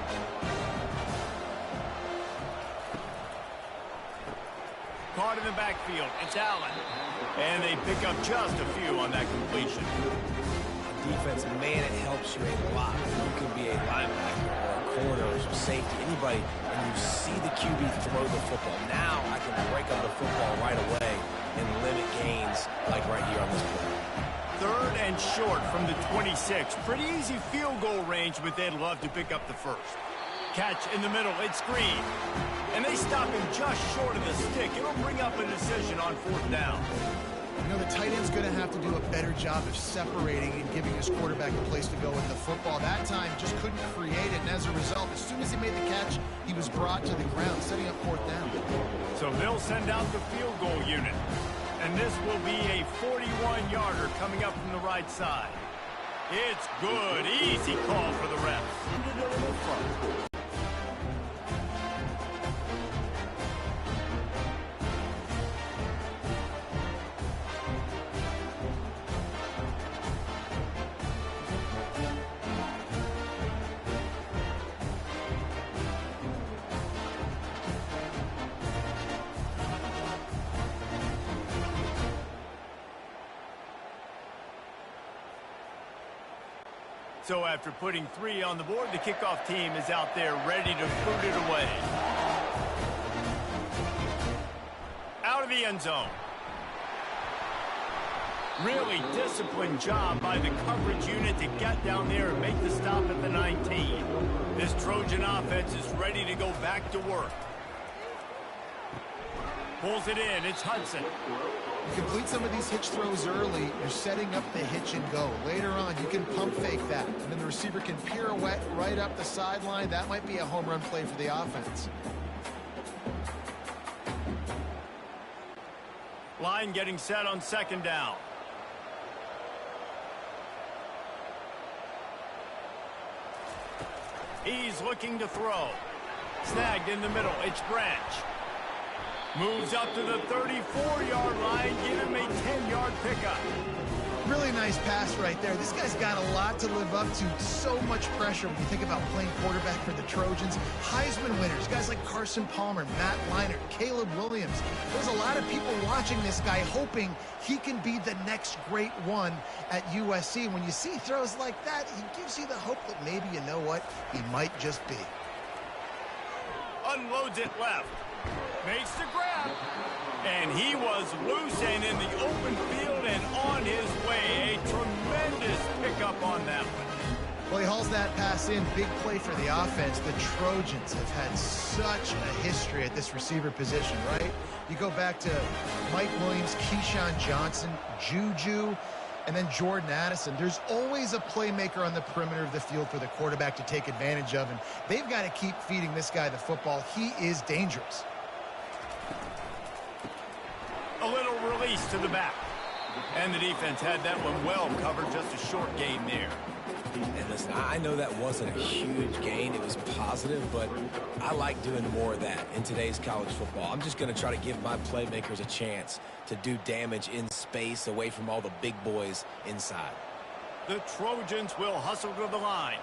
Caught in the backfield. It's Allen. And they pick up just a few on that completion. Defense, man, it helps you a lot. You can be a linebacker or a corner or some safety, anybody, and you see the QB throw the football. Now I can break up the football right away and limit gains like right here on this play. 3rd and short from the 26. Pretty easy field goal range, but they'd love to pick up the first. Catch in the middle. It's Green. And they stop him just short of the stick. It'll bring up a decision on 4th down. You know, the tight end's going to have to do a better job of separating and giving his quarterback a place to go with the football. That time just couldn't create it, and as a result, as soon as he made the catch, he was brought to the ground, setting up 4th down. So they'll send out the field goal unit. And this will be a 41-yarder coming up from the right side. It's good. Easy call for the refs. So after putting 3 on the board, the kickoff team is out there ready to boot it away. Out of the end zone. Really disciplined job by the coverage unit to get down there and make the stop at the 19. This Trojan offense is ready to go back to work. Pulls it in. It's Hudson. You complete some of these hitch throws early, you're setting up the hitch and go. Later on, you can pump fake that, and then the receiver can pirouette right up the sideline. That might be a home run play for the offense. Line getting set on 2nd down. He's looking to throw. Snagged in the middle. It's Branch. Moves up to the 34-yard line. Give him a 10-yard pickup. Really nice pass right there. This guy's got a lot to live up to. So much pressure when you think about playing quarterback for the Trojans. Heisman winners, guys like Carson Palmer, Matt Leinart, Caleb Williams. There's a lot of people watching this guy hoping he can be the next great one at USC. When you see throws like that, he gives you the hope that maybe, you know what, he might just be. Unloads it left. Makes the grab. And he was loose and in the open field and on his way. A tremendous pickup on that one. Well, he hauls that pass in. Big play for the offense. The Trojans have had such a history at this receiver position, right? You go back to Mike Williams, Keyshawn Johnson, Juju, and then Jordan Addison. There's always a playmaker on the perimeter of the field for the quarterback to take advantage of, and they've got to keep feeding this guy the football. He is dangerous. A little release to the back. And the defense had that one well covered. Just a short gain there. And listen, I know that wasn't a huge gain. It was positive, but I like doing more of that in today's college football. I'm just going to try to give my playmakers a chance to do damage in space away from all the big boys inside. The Trojans will hustle to the line.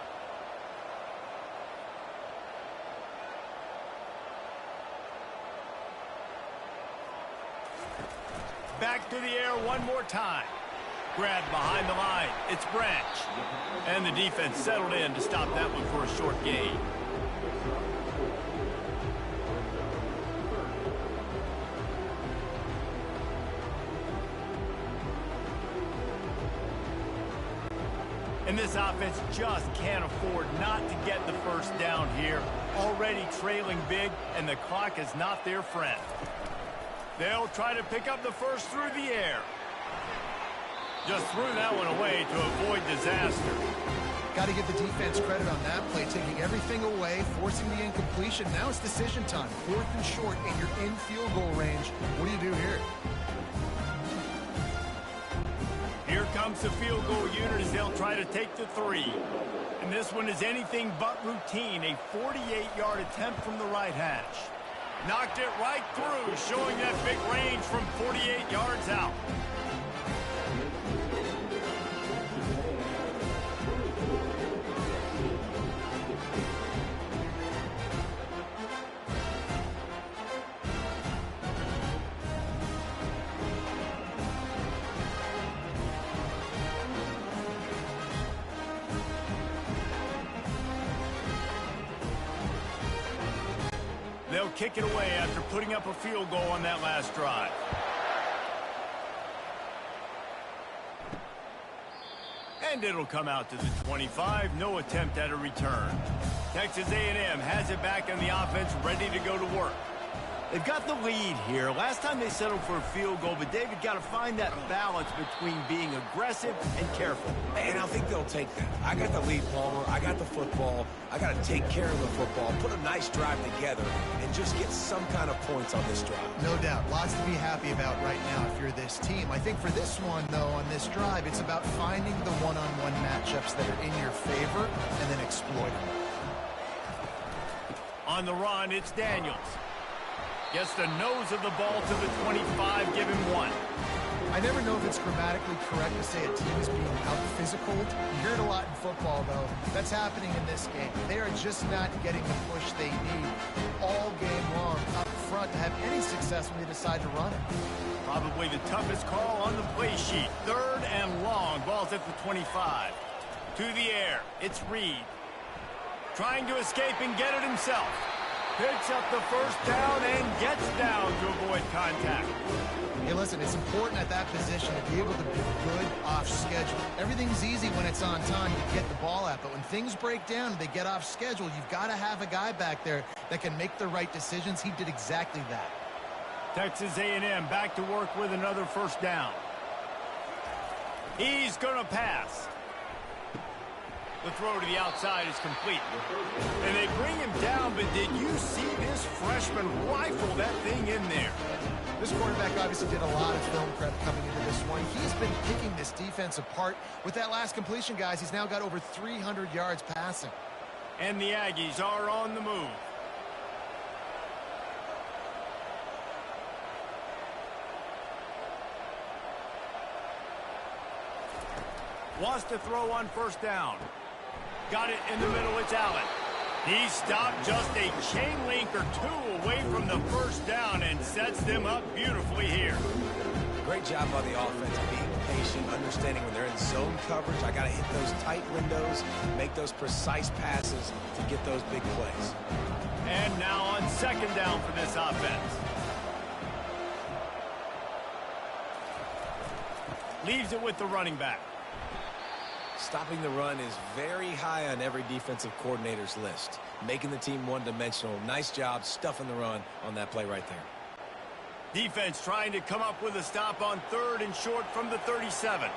Back to the air one more time. Grabbed behind the line. It's Branch. And the defense settled in to stop that one for a short gain. And this offense just can't afford not to get the first down here. Already trailing big, and the clock is not their friend. They'll try to pick up the first through the air. Just threw that one away to avoid disaster. Got to give the defense credit on that play, taking everything away, forcing the incompletion. Now it's decision time. 4th and short, and you're in field goal range. What do you do here? Here comes the field goal unit as they'll try to take the 3. And this one is anything but routine. A 48-yard attempt from the right hash. Knocked it right through, showing that big range from 48 yards out. They'll kick it away after putting up a field goal on that last drive. And it'll come out to the 25. No attempt at a return. Texas A&M has it back in the offense, ready to go to work. They've got the lead here. Last time they settled for a field goal, but David got to find that balance between being aggressive and careful. And I think they'll take that. I got the lead, Palmer. I got the football. I got to take care of the football, put a nice drive together, and just get some kind of points on this drive. No doubt. Lots to be happy about right now if you're this team. I think for this one, though, on this drive, it's about finding the one-on-one matchups that are in your favor and then exploiting them. On the run, it's Daniels. Gets the nose of the ball to the 25, give him 1. I never know if it's grammatically correct to say a team is being out-physical. You hear it a lot in football, though. That's happening in this game. They are just not getting the push they need all game long up front to have any success when they decide to run it. Probably the toughest call on the play sheet. 3rd and long. Ball's at the 25. To the air. It's Reed. Trying to escape and get it himself. Picks up the first down and gets down to avoid contact. Hey, listen, it's important at that position to be able to be good off schedule. Everything's easy when it's on time to get the ball at, but when things break down and they get off schedule, you've got to have a guy back there that can make the right decisions. He did exactly that. Texas A&M back to work with another first down. He's going to pass. The throw to the outside is complete. And they bring him down, but did you see this freshman rifle that thing in there? This quarterback obviously did a lot of film prep coming into this one. He's been picking this defense apart. With that last completion, guys, he's now got over 300 yards passing. And the Aggies are on the move. Wants to throw on first down. Got it in the middle. It's Allen. He stopped just a chain link or two away from the first down and sets them up beautifully here. Great job by the offense, being patient, understanding when they're in zone coverage. I got to hit those tight windows, make those precise passes to get those big plays. And now on second down for this offense. Leaves it with the running back. Stopping the run is very high on every defensive coordinator's list. Making the team one-dimensional. Nice job stuffing the run on that play right there. Defense trying to come up with a stop on third and short from the 37.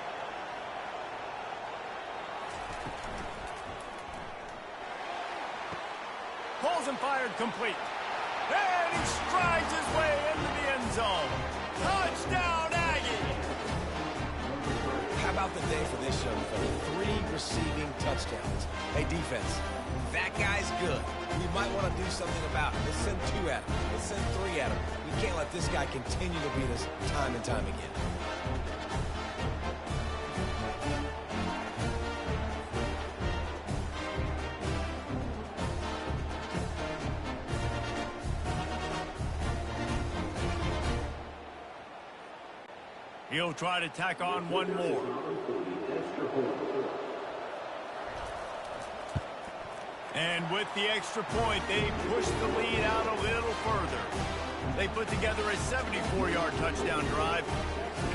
Pulls and fired complete. And he strides his way into the end zone. Touchdown, Aggie! How about the day for this young fella? 3 receiving touchdowns. Hey, defense, that guy's good. We might want to do something about it. Let's send 2 at him. Let's send 3 at him. We can't let this guy continue to beat us time and time again. He'll try to tack on one more. And with the extra point, they push the lead out a little further. They put together a 74-yard touchdown drive,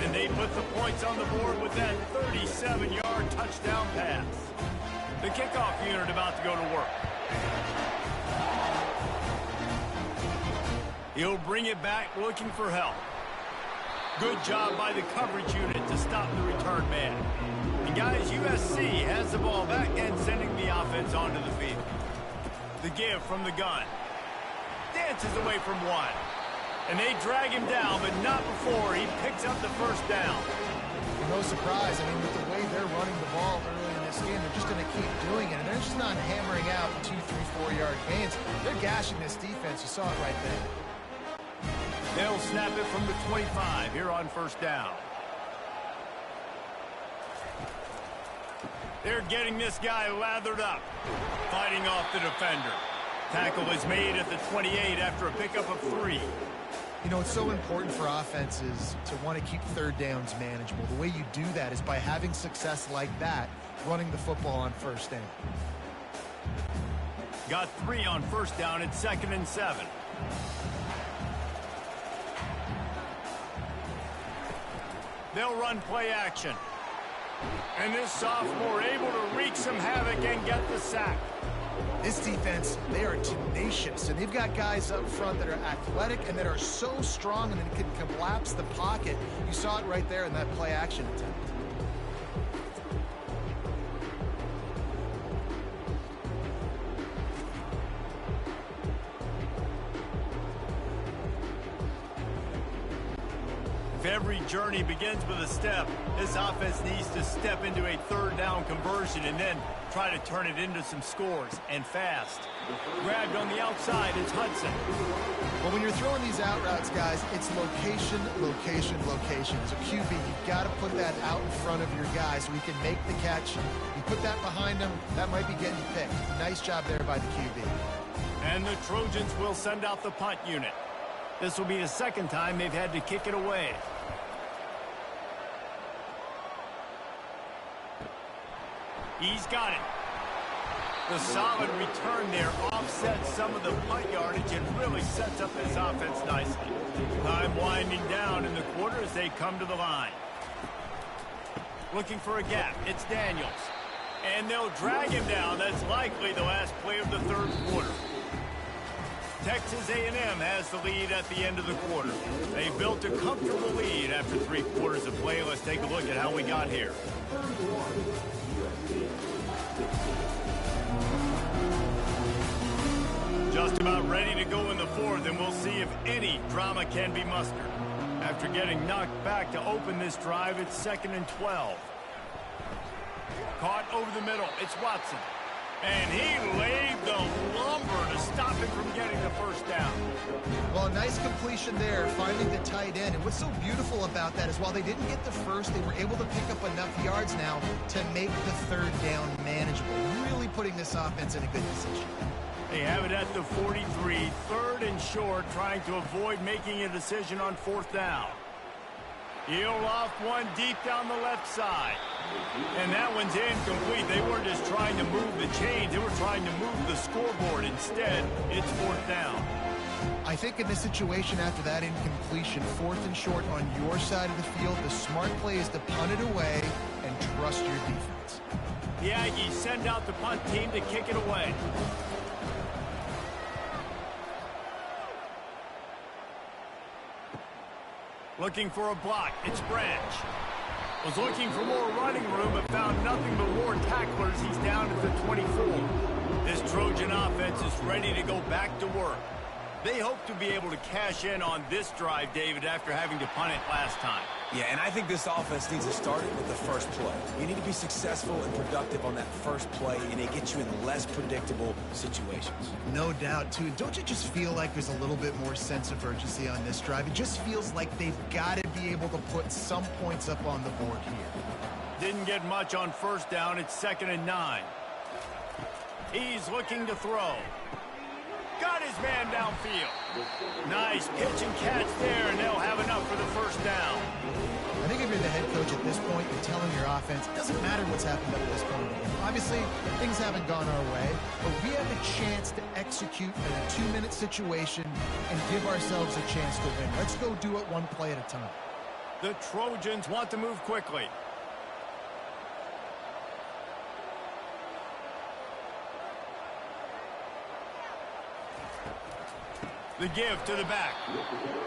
and they put the points on the board with that 37-yard touchdown pass. The kickoff unit about to go to work. He'll bring it back looking for help. Good job by the coverage unit to stop the return man. And guys, USC has the ball back and sending the offense onto the field. The give from the gun. Dances away from one. And they drag him down, but not before he picks up the first down. No surprise. I mean, with the way they're running the ball early in this game, they're just going to keep doing it. And they're just not hammering out 2, 3, 4-yard gains. They're gashing this defense. You saw it right there. They'll snap it from the 25 here on first down. They're getting this guy lathered up, fighting off the defender. Tackle is made at the 28 after a pickup of 3. You know, it's so important for offenses to want to keep third downs manageable. The way you do that is by having success like that, running the football on first down. Got 3 on first down at 2nd and 7. They'll run play action. And this sophomore able to wreak some havoc and get the sack. This defense, they are tenacious, and they've got guys up front that are athletic and that are so strong and that can collapse the pocket. You saw it right there in that play action attempt. Every journey begins with a step. This offense needs to step into a third down conversion and then try to turn it into some scores, and fast. Grabbed on the outside, it's Hudson. Well, when you're throwing these out routes, guys, it's location, location, location. As a QB, you've got to put that out in front of your guy so he can make the catch. You put that behind him, that might be getting picked. Nice job there by the QB. And the Trojans will send out the punt unit. This will be the second time they've had to kick it away. He's got it. The solid return there offsets some of the punt yardage and really sets up this offense nicely. Time winding down in the quarter as they come to the line. Looking for a gap. It's Daniels. And they'll drag him down. That's likely the last play of the third quarter. Texas A&M has the lead at the end of the quarter. They built a comfortable lead after 3 quarters of play. Let's take a look at how we got here. Just about ready to go in the fourth, and we'll see if any drama can be mustered. After getting knocked back to open this drive, it's 2nd and 12. Caught over the middle. It's Watson. And he laid stop him from getting the first down. Well, a nice completion there, finding the tight end. And what's so beautiful about that is while they didn't get the first, they were able to pick up enough yards now to make the third down manageable, really putting this offense in a good position. They have it at the 43, third and short, trying to avoid making a decision on fourth down. He'll off one deep down the left side. And that one's incomplete. They weren't just trying to move the chains. They were trying to move the scoreboard. Instead, it's fourth down. I think in this situation after that incompletion, fourth and short on your side of the field, the smart play is to punt it away and trust your defense. The Aggies send out the punt team to kick it away. Looking for a block. It's Branch. Was looking for more running room, but found nothing but more tacklers. He's down at the 24. This Trojan offense is ready to go back to work. They hope to be able to cash in on this drive, David, after having to punt it last time. Yeah, and I think this offense needs to start it with the first play. You need to be successful and productive on that first play, and it gets you in less predictable situations. No doubt, too. Don't you just feel like there's a little bit more sense of urgency on this drive? It just feels like they've got to be able to put some points up on the board here. Didn't get much on first down. It's 2nd and 9. He's looking to throw. Got his man downfield. Nice pitch and catch there, and they'll have enough for the first down. I think if you're the head coach at this point, you're telling your offense, it doesn't matter what's happened up to this point in the game. Obviously, things haven't gone our way, but we have a chance to execute in a 2-minute situation and give ourselves a chance to win. Let's go do it one play at a time. The Trojans want to move quickly. The give to the back.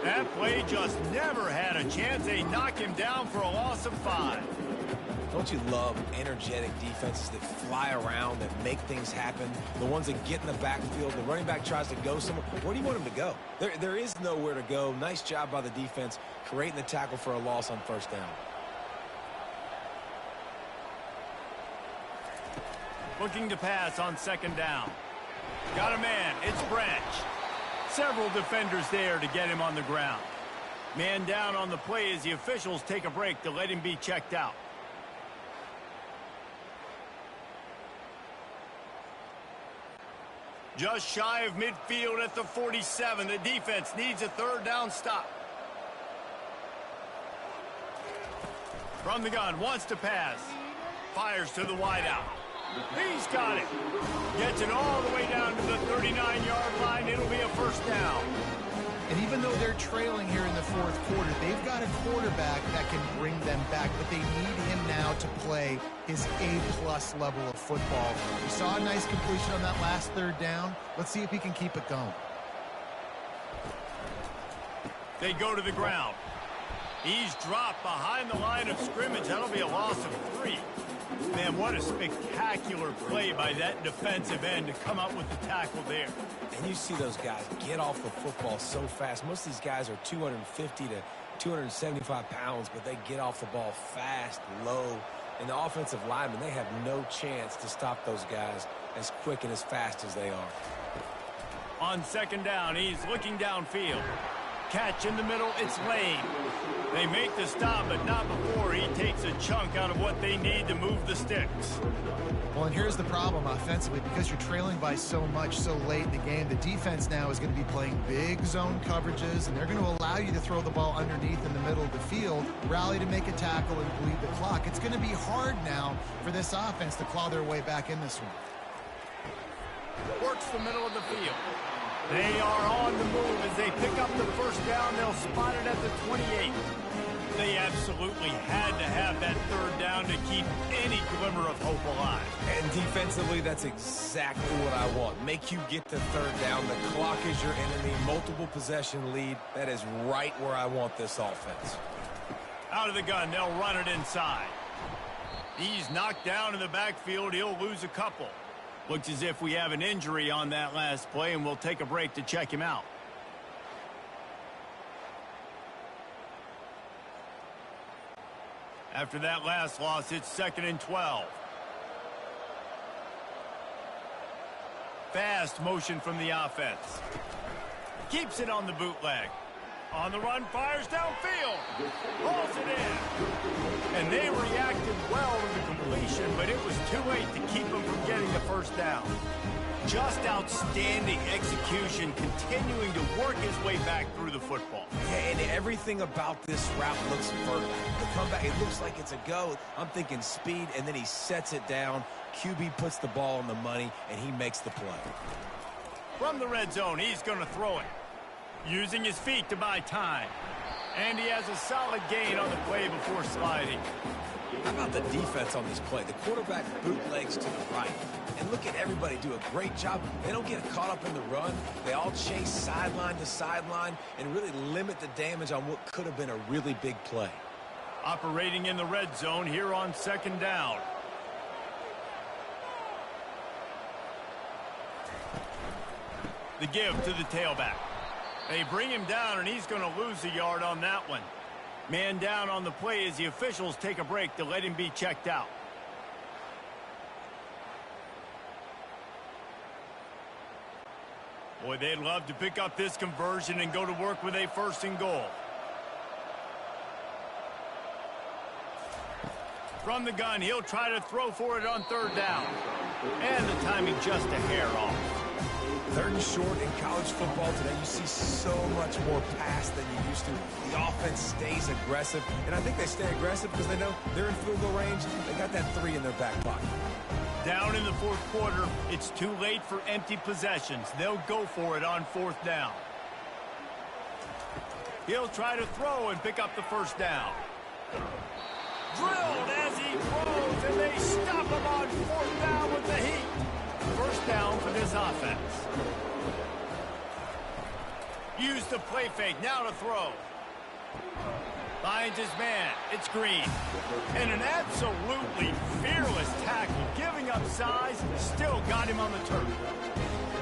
That play just never had a chance. They knock him down for a loss of 5. Don't you love energetic defenses that fly around, that make things happen? The ones that get in the backfield, the running back tries to go somewhere. Where do you want him to go? There is nowhere to go. Nice job by the defense, creating the tackle for a loss on first down. Looking to pass on 2nd down. Got a man. It's Branch. Several defenders there to get him on the ground. Man down on the play as the officials take a break to let him be checked out. Just shy of midfield at the 47. The defense needs a third down stop. From the gun, wants to pass. Fires to the wideout. He's got it. Gets it all the way down to the 39-yard line. It'll be a first down. And even though they're trailing here in the fourth quarter, they've got a quarterback that can bring them back, but they need him now to play his A-plus level of football. We saw a nice completion on that last third down. Let's see if he can keep it going. They go to the ground. He's dropped behind the line of scrimmage. That'll be a loss of 3. Man, what a spectacular play by that defensive end to come up with the tackle there. And you see those guys get off the football so fast. Most of these guys are 250 to 275 pounds, but they get off the ball fast, low. And the offensive linemen, they have no chance to stop those guys as quick and as fast as they are. On 2nd down, he's looking downfield. Catch in the middle, it's Lane. They make the stop, but not before he takes a chunk out of what they need to move the sticks. Well, and here's the problem offensively. Because you're trailing by so much so late in the game, the defense now is going to be playing big zone coverages, and they're going to allow you to throw the ball underneath in the middle of the field, rally to make a tackle, and bleed the clock. It's going to be hard now for this offense to claw their way back in this one. Works the middle of the field. They are on the move as they pick up the first down. They'll spot it at the 28. They absolutely had to have that third down to keep any glimmer of hope alive. And defensively, that's exactly what I want. Make you get the third down. The clock is your enemy. Multiple possession lead. That is right where I want this offense. Out of the gun, they'll run it inside. He's knocked down in the backfield. He'll lose a couple. Looks as if we have an injury on that last play, and we'll take a break to check him out. After that last loss, it's 2nd and 12. Fast motion from the offense. Keeps it on the bootleg. On the run, fires downfield. Hauls it in. And they reacted well to the completion, but it was too late to keep them from getting the first down. Just outstanding execution, continuing to work his way back through the football. Yeah, and everything about this route looks vertical. The comeback, it looks like it's a go. I'm thinking speed, and then he sets it down. QB puts the ball on the money, and he makes the play. From the red zone, he's going to throw it. Using his feet to buy time. And he has a solid gain on the play before sliding. How about the defense on this play? The quarterback bootlegs to the right. And look at everybody do a great job. They don't get caught up in the run. They all chase sideline to sideline and really limit the damage on what could have been a really big play. Operating in the red zone here on second down. The give to the tailback. They bring him down, and he's going to lose a yard on that one. Man down on the play as the officials take a break to let him be checked out. Boy, they'd love to pick up this conversion and go to work with a 1st and goal. From the gun, he'll try to throw for it on 3rd down. And the timing just a hair off. 3rd and short in college football today, you see so much more pass than you used to. The offense stays aggressive, and I think they stay aggressive because they know they're in field goal range. They got that 3 in their back pocket. Down in the 4th quarter, it's too late for empty possessions. They'll go for it on 4th down. He'll try to throw and pick up the 1st down. Drilled as he throws, and they stop him on 4th down with the heat. 1st down for this offense. Use the play fake, now to throw. Finds his man, it's Green. And an absolutely fearless tackle, giving up size, still got him on the turf.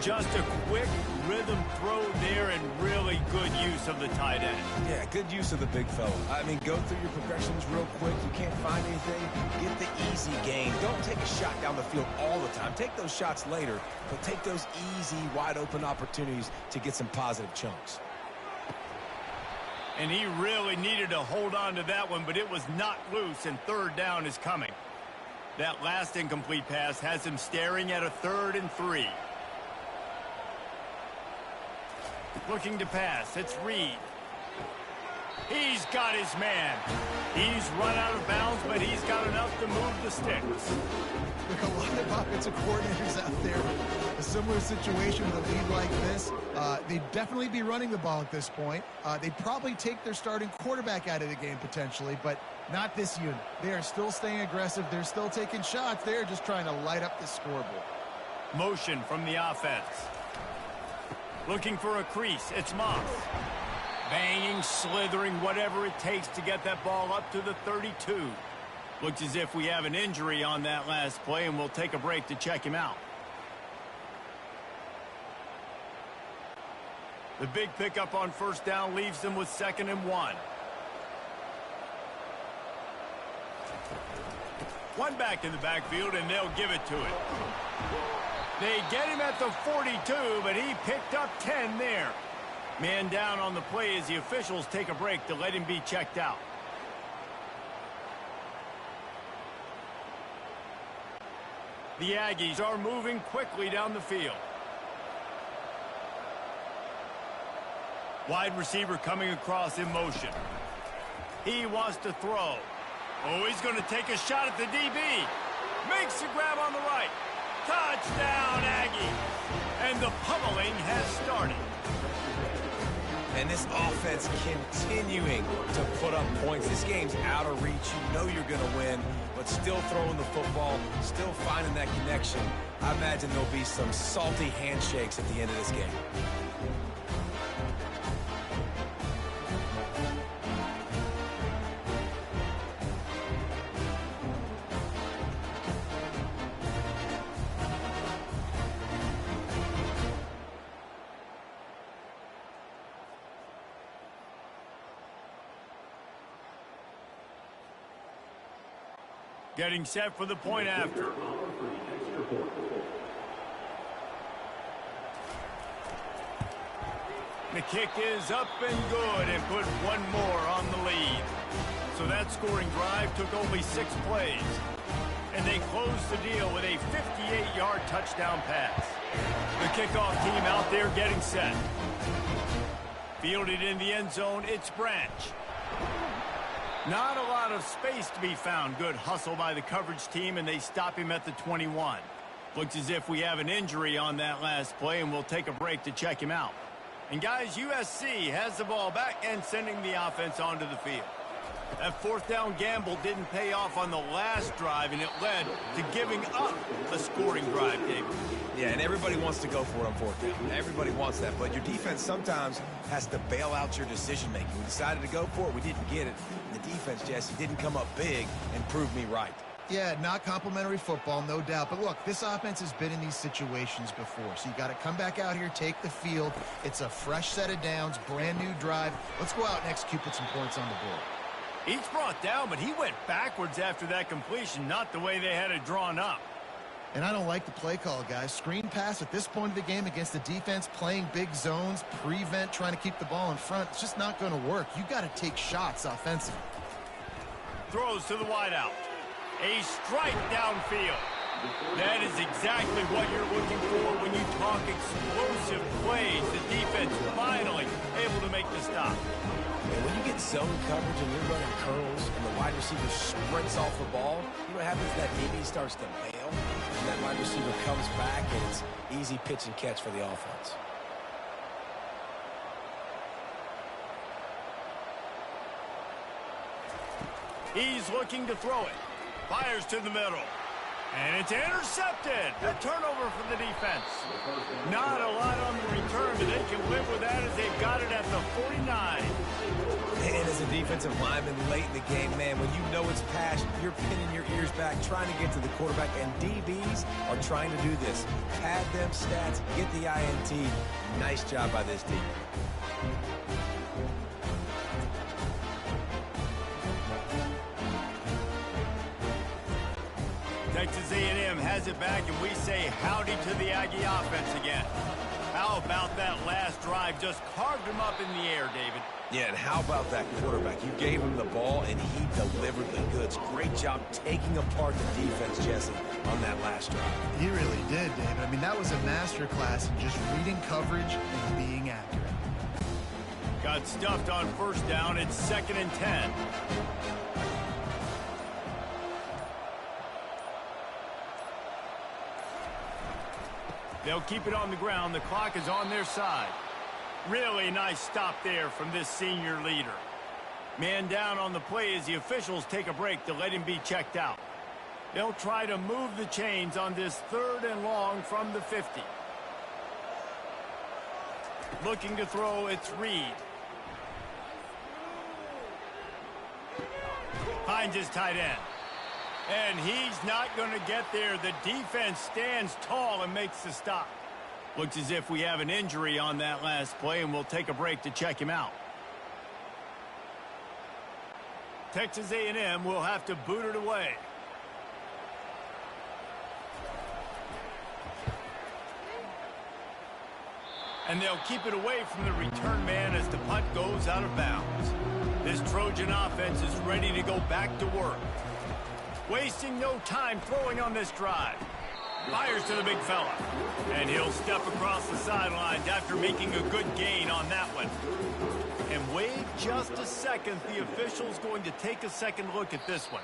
Just a quick rhythm throw there and really good use of the tight end. Yeah, good use of the big fella. I mean, go through your progressions real quick. You can't find anything, get the easy gain. Don't take a shot down the field all the time. Take those shots later, but take those easy, wide-open opportunities to get some positive chunks. And he really needed to hold on to that one, but it was not loose, and 3rd down is coming. That last incomplete pass has him staring at a 3rd and 3. Looking to pass, it's Reed. He's got his man. He's run out of bounds, but he's got enough to move the sticks. Look, a lot of offensive coordinators out there, a similar situation with a lead like this, they'd definitely be running the ball at this point. They'd probably take their starting quarterback out of the game potentially, but not this unit. They are still staying aggressive. They're still taking shots. They're just trying to light up the scoreboard. Motion from the offense. Looking for a crease, it's Moss. Banging, slithering, whatever it takes to get that ball up to the 32. Looks as if we have an injury on that last play, and we'll take a break to check him out. The big pickup on 1st down leaves them with 2nd and 1. One back in the backfield, and they'll give it to it. They get him at the 42, but he picked up 10 there. Man down on the play as the officials take a break to let him be checked out. The Aggies are moving quickly down the field. Wide receiver coming across in motion. He wants to throw. Oh, he's going to take a shot at the DB. Makes the grab on the right. Touchdown, Aggies. And the pummeling has started. And this offense continuing to put up points. This game's out of reach. You know you're going to win, but still throwing the football, still finding that connection. I imagine there'll be some salty handshakes at the end of this game. Getting set for the point after. The kick is up and good and put one more on the lead. So that scoring drive took only 6 plays. And they closed the deal with a 58-yard touchdown pass. The kickoff team out there getting set. Fielded in the end zone, it's Branch. Not a lot of space to be found. Good hustle by the coverage team, and they stop him at the 21. Looks as if we have an injury on that last play, and we'll take a break to check him out. And guys, USC has the ball back and sending the offense onto the field. That fourth down gamble didn't pay off on the last drive, and it led to giving up a scoring drive, David. Yeah, and everybody wants to go for it on fourth down. Everybody wants that, but your defense sometimes has to bail out your decision-making. We decided to go for it. We didn't get it. The defense, Jesse, didn't come up big and prove me right. Yeah, not complimentary football, no doubt. But look, this offense has been in these situations before. So you got to come back out here, take the field. It's a fresh set of downs, brand new drive. Let's go out and execute, put some points on the board. He's brought down, but he went backwards after that completion, not the way they had it drawn up. And I don't like the play call, guys. Screen pass at this point of the game against the defense, playing big zones, prevent, trying to keep the ball in front. It's just not going to work. You got to take shots offensively. Throws to the wideout. A strike downfield. That is exactly what you're looking for when you talk explosive plays. The defense finally able to make the stop. And when you get zone coverage and you're running curls and the wide receiver sprints off the ball, you know what happens? That DB starts to bail, and that wide receiver comes back, and it's easy pitch and catch for the offense. He's looking to throw it. Fires to the middle. And it's intercepted. A turnover for the defense. Not a lot on the return, but they can live with that as they've got it at the 49. And as a defensive lineman late in the game, man, when you know it's past, you're pinning your ears back, trying to get to the quarterback, and DBs are trying to do this. Pad them stats, get the INT. Nice job by this team. Texas A&M has it back, and we say howdy to the Aggie offense again. How about that last drive? Just carved him up in the air, David. Yeah, and how about that quarterback? You gave him the ball, and he delivered the goods. Great job taking apart the defense, Jesse, on that last drive. He really did, David. I mean, that was a masterclass in just reading coverage and being accurate. Got stuffed on first down. It's 2nd and 10. They'll keep it on the ground. The clock is on their side. Really nice stop there from this senior leader. Man down on the play as the officials take a break to let him be checked out. They'll try to move the chains on this 3rd and long from the 50. Looking to throw, it's Reed. Finds his tight end. And he's not going to get there. The defense stands tall and makes the stop. Looks as if we have an injury on that last play, and we'll take a break to check him out. Texas A&M will have to boot it away. And they'll keep it away from the return man as the punt goes out of bounds. This Trojan offense is ready to go back to work. Wasting no time throwing on this drive. Fires to the big fella. And he'll step across the sidelines after making a good gain on that one. And wait just a second. The official's going to take a second look at this one.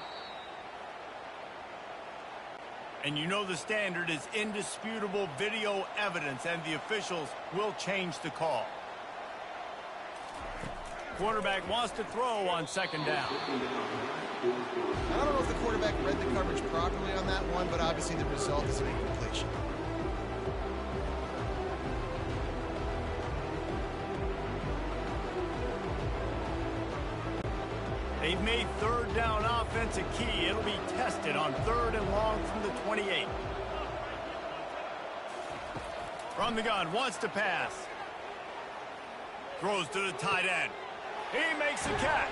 And you know the standard is indisputable video evidence, and the officials will change the call. Quarterback wants to throw on 2nd down. I don't know if the quarterback read the coverage properly on that one, but obviously the result is an incompletion. They've made 3rd down offense a key. It'll be tested on 3rd and long from the 28. From the gun, wants to pass. Throws to the tight end. He makes a catch.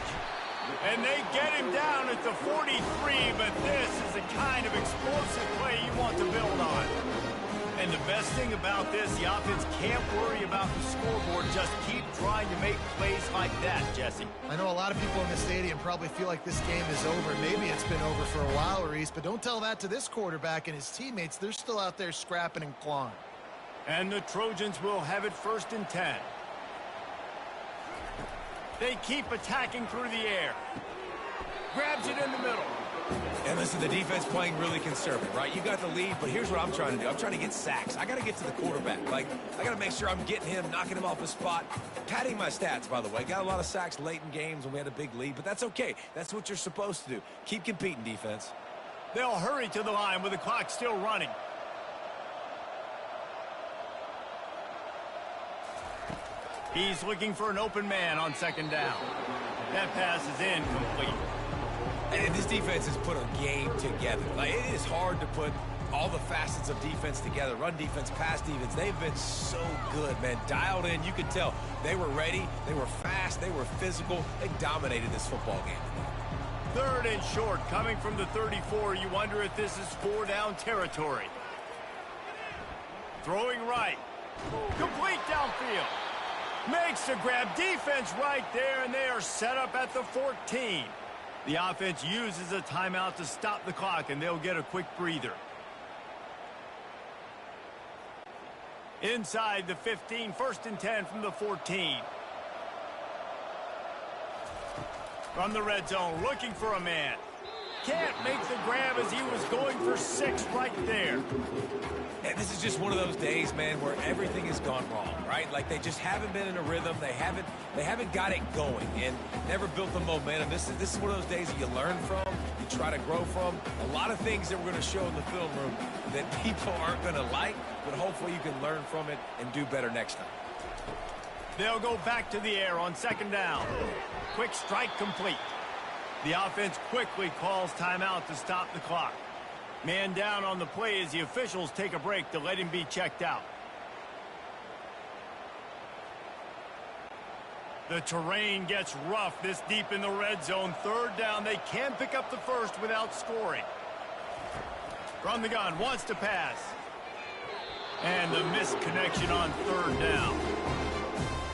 And they get him down at the 43, but this is the kind of explosive play you want to build on. And the best thing about this, the offense can't worry about the scoreboard. Just keep trying to make plays like that, Jesse. I know a lot of people in the stadium probably feel like this game is over. Maybe it's been over for a while, Reese, but don't tell that to this quarterback and his teammates. They're still out there scrapping and clawing. And the Trojans will have it 1st and 10. They keep attacking through the air. Grabs it in the middle. And listen, the defense playing really conservative, right? You got the lead, but here's what I'm trying to do. I'm trying to get sacks. I got to get to the quarterback. Like, I got to make sure I'm getting him, knocking him off his spot. Padding my stats, by the way. Got a lot of sacks late in games when we had a big lead, but that's okay. That's what you're supposed to do. Keep competing, defense. They'll hurry to the line with the clock still running. He's looking for an open man on 2nd down. That pass is incomplete. And this defense has put a game together. Like, it is hard to put all the facets of defense together. Run defense, pass defense. They've been so good, man. Dialed in. You could tell they were ready. They were fast. They were physical. They dominated this football game today. 3rd and short coming from the 34. You wonder if this is 4-down territory. Throwing right. Complete downfield. Makes the grab. Defense right there, and they are set up at the 14. The offense uses a timeout to stop the clock, and they'll get a quick breather. Inside the 15, 1st and 10 from the 14. From the red zone, looking for a man. Can't make the grab as he was going for 6 right there. And this is just one of those days, man, where everything has gone wrong, right? Like, they just haven't been in a rhythm. They haven't got it going and never built the momentum. This is one of those days that you learn from, you try to grow from. A lot of things that we're going to show in the film room that people aren't going to like, but hopefully you can learn from it and do better next time. They'll go back to the air on 2nd down. Quick strike complete. The offense quickly calls timeout to stop the clock. Man down on the play as the officials take a break to let him be checked out. The terrain gets rough this deep in the red zone. 3rd down. They can pick up the 1st without scoring. From the gun, wants to pass. And the missed connection on 3rd down.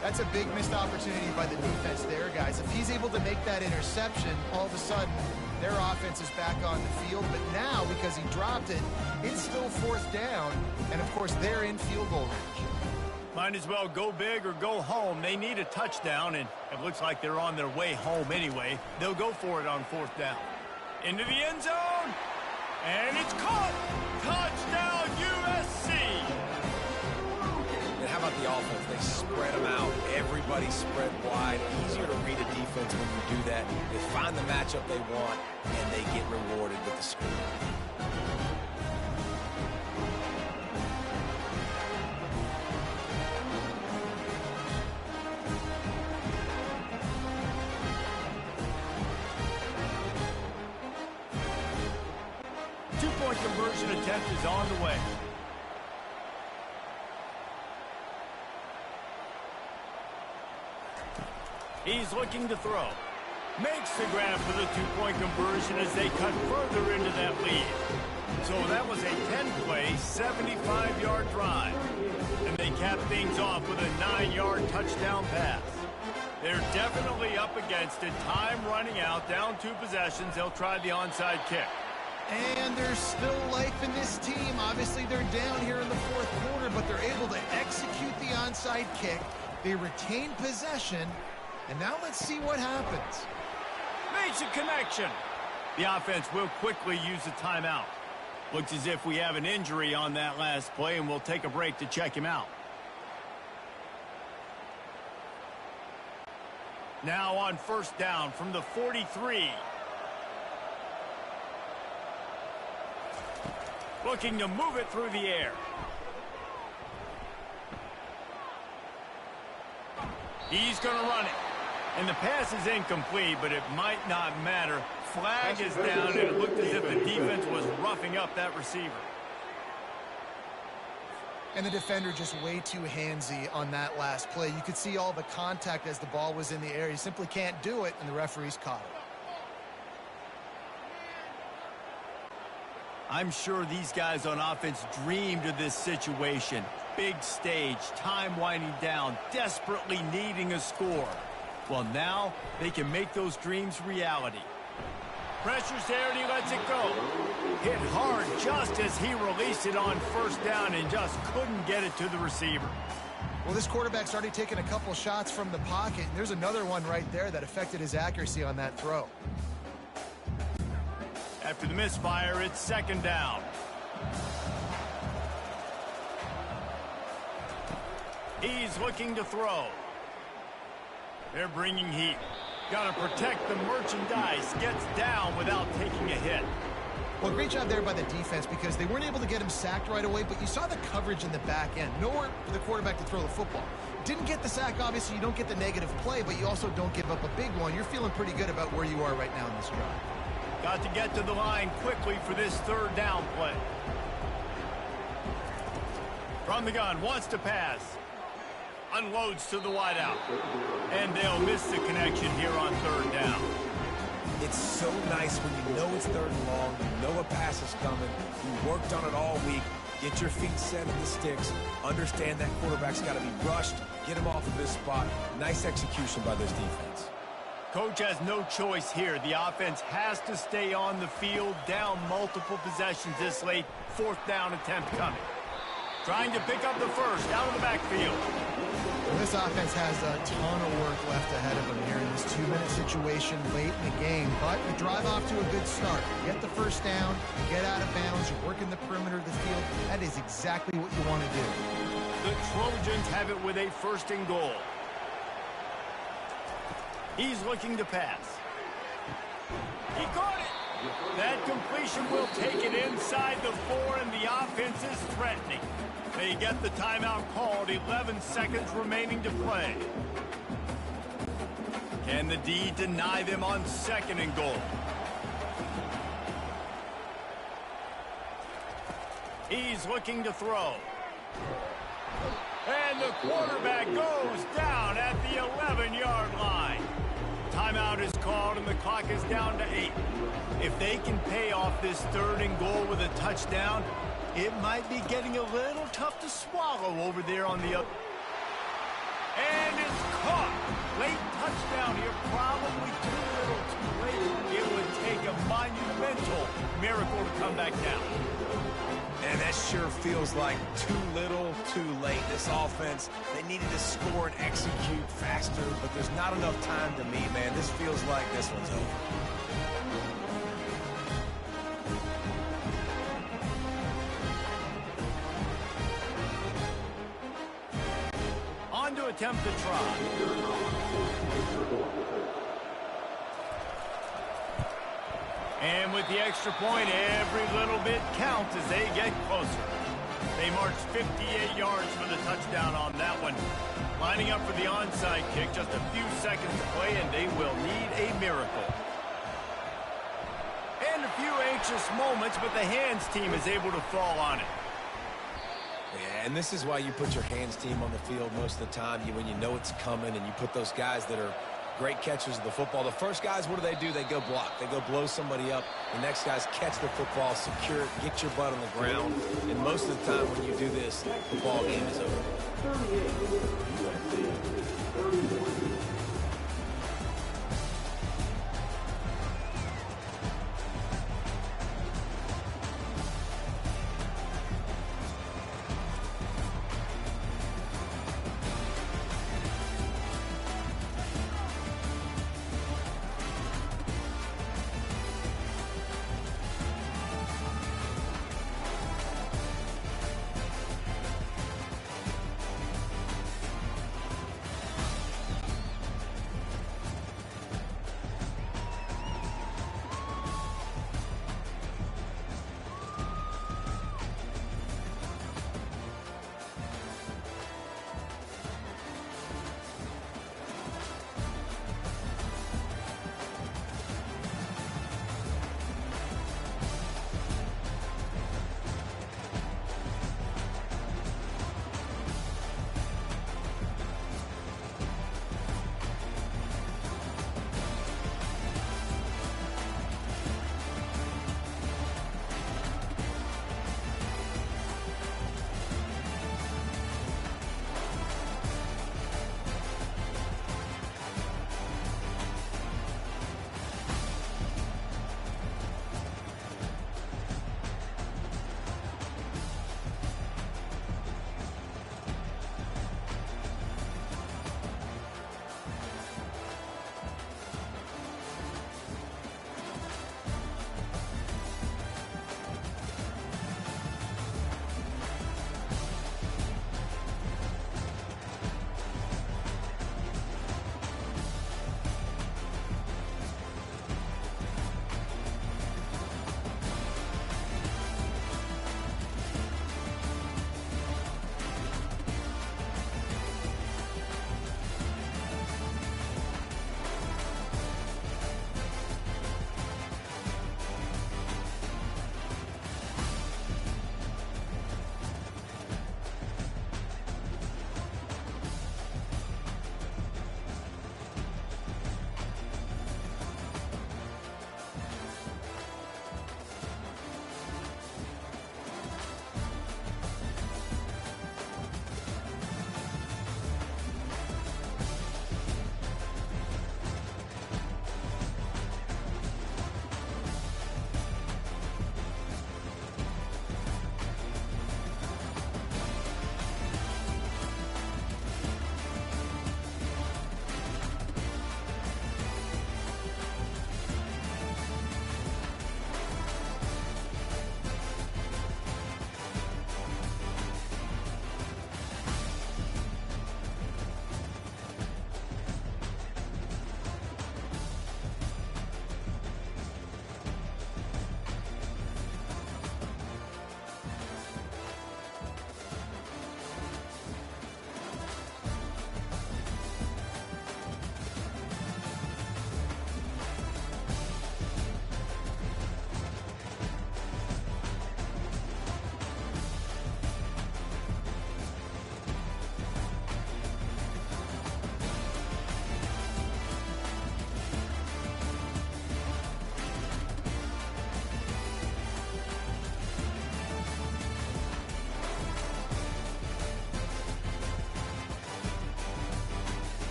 That's a big missed opportunity by the defense there, guys. If he's able to make that interception, all of a sudden, their offense is back on the field. But now, because he dropped it, it's still 4th down. And, of course, they're in field goal range. Might as well go big or go home. They need a touchdown, and it looks like they're on their way home anyway. They'll go for it on 4th down. Into the end zone, and it's caught. Touchdown, USC. And how about the offense? They spread them out. Everybody spread wide. Easier to read a defense when you do that. They find the matchup they want, and they get rewarded with the score. Two-point conversion attempt is on the way. He's looking to throw. Makes the grab for the 2-point conversion as they cut further into that lead. So that was a 10-play, 75-yard drive. And they cap things off with a 9-yard touchdown pass. They're definitely up against it. Time running out, down 2 possessions. They'll try the onside kick. And there's still life in this team. Obviously, they're down here in the 4th quarter, but they're able to execute the onside kick. They retain possession. And now let's see what happens. Makes a connection. The offense will quickly use a timeout. Looks as if we have an injury on that last play, and we'll take a break to check him out. Now on 1st down from the 43. Looking to move it through the air. He's going to run it. And the pass is incomplete, but it might not matter. Flag is down, and it looked as if the defense was roughing up that receiver. And the defender just way too handsy on that last play. You could see all the contact as the ball was in the air. He simply can't do it, and the referees caught it. I'm sure these guys on offense dreamed of this situation. Big stage, time winding down, desperately needing a score. Well, now they can make those dreams reality. Pressure's there and he lets it go. Hit hard just as he released it on first down and just couldn't get it to the receiver. Well, this quarterback's already taken a couple shots from the pocket, and there's another one right there that affected his accuracy on that throw. After the misfire, it's second down. He's looking to throw. They're bringing heat. Got to protect the merchandise. Gets down without taking a hit. Well, great job there by the defense because they weren't able to get him sacked right away, but you saw the coverage in the back end. Nowhere for the quarterback to throw the football. Didn't get the sack, obviously. You don't get the negative play, but you also don't give up a big one. You're feeling pretty good about where you are right now in this drive. Got to get to the line quickly for this third down play. From the gun, wants to pass. Unloads to the wideout. And they'll miss the connection here on third down. It's so nice when you know it's third and long, you know a pass is coming, you worked on it all week, get your feet set in the sticks, understand that quarterback's got to be rushed, get him off of this spot. Nice execution by this defense. Coach has no choice here. The offense has to stay on the field, down multiple possessions this late. Fourth down attempt coming. Trying to pick up the first, out of the backfield. Well, this offense has a ton of work left ahead of them here in this 2-minute situation late in the game. But you drive off to a good start. You get the first down, you get out of bounds, you work in the perimeter of the field. That is exactly what you want to do. The Trojans have it with a first and goal. He's looking to pass. He caught it. That completion will take it inside the 4, and the offense is threatening. They get the timeout called, 11 seconds remaining to play. Can the D deny them on second and goal? He's looking to throw. And the quarterback goes down at the 11-yard line. Timeout is called and the clock is down to 8. If they can pay off this third and goal with a touchdown, it might be getting a little tough to swallow over there on the up. And it's caught. Late touchdown here, probably too little too late. It would take a monumental miracle to come back down. And that sure feels like too little, too late. This offense, they needed to score and execute faster, but there's not enough time to meet, man. This feels like this one's over. On to attempt to try. And with the extra point, every little bit counts as they get closer. They march 58 yards for the touchdown on that one. Lining up for the onside kick, just a few seconds to play, and they will need a miracle. And a few anxious moments, but the hands team is able to fall on it. Yeah, and this is why you put your hands team on the field most of the time. When you know it's coming, and you put those guys that are great catchers of the football. The first guys, what do? They go block. They go blow somebody up. The next guys catch the football, secure it, get your butt on the ground. And most of the time when you do this, the ball game is over.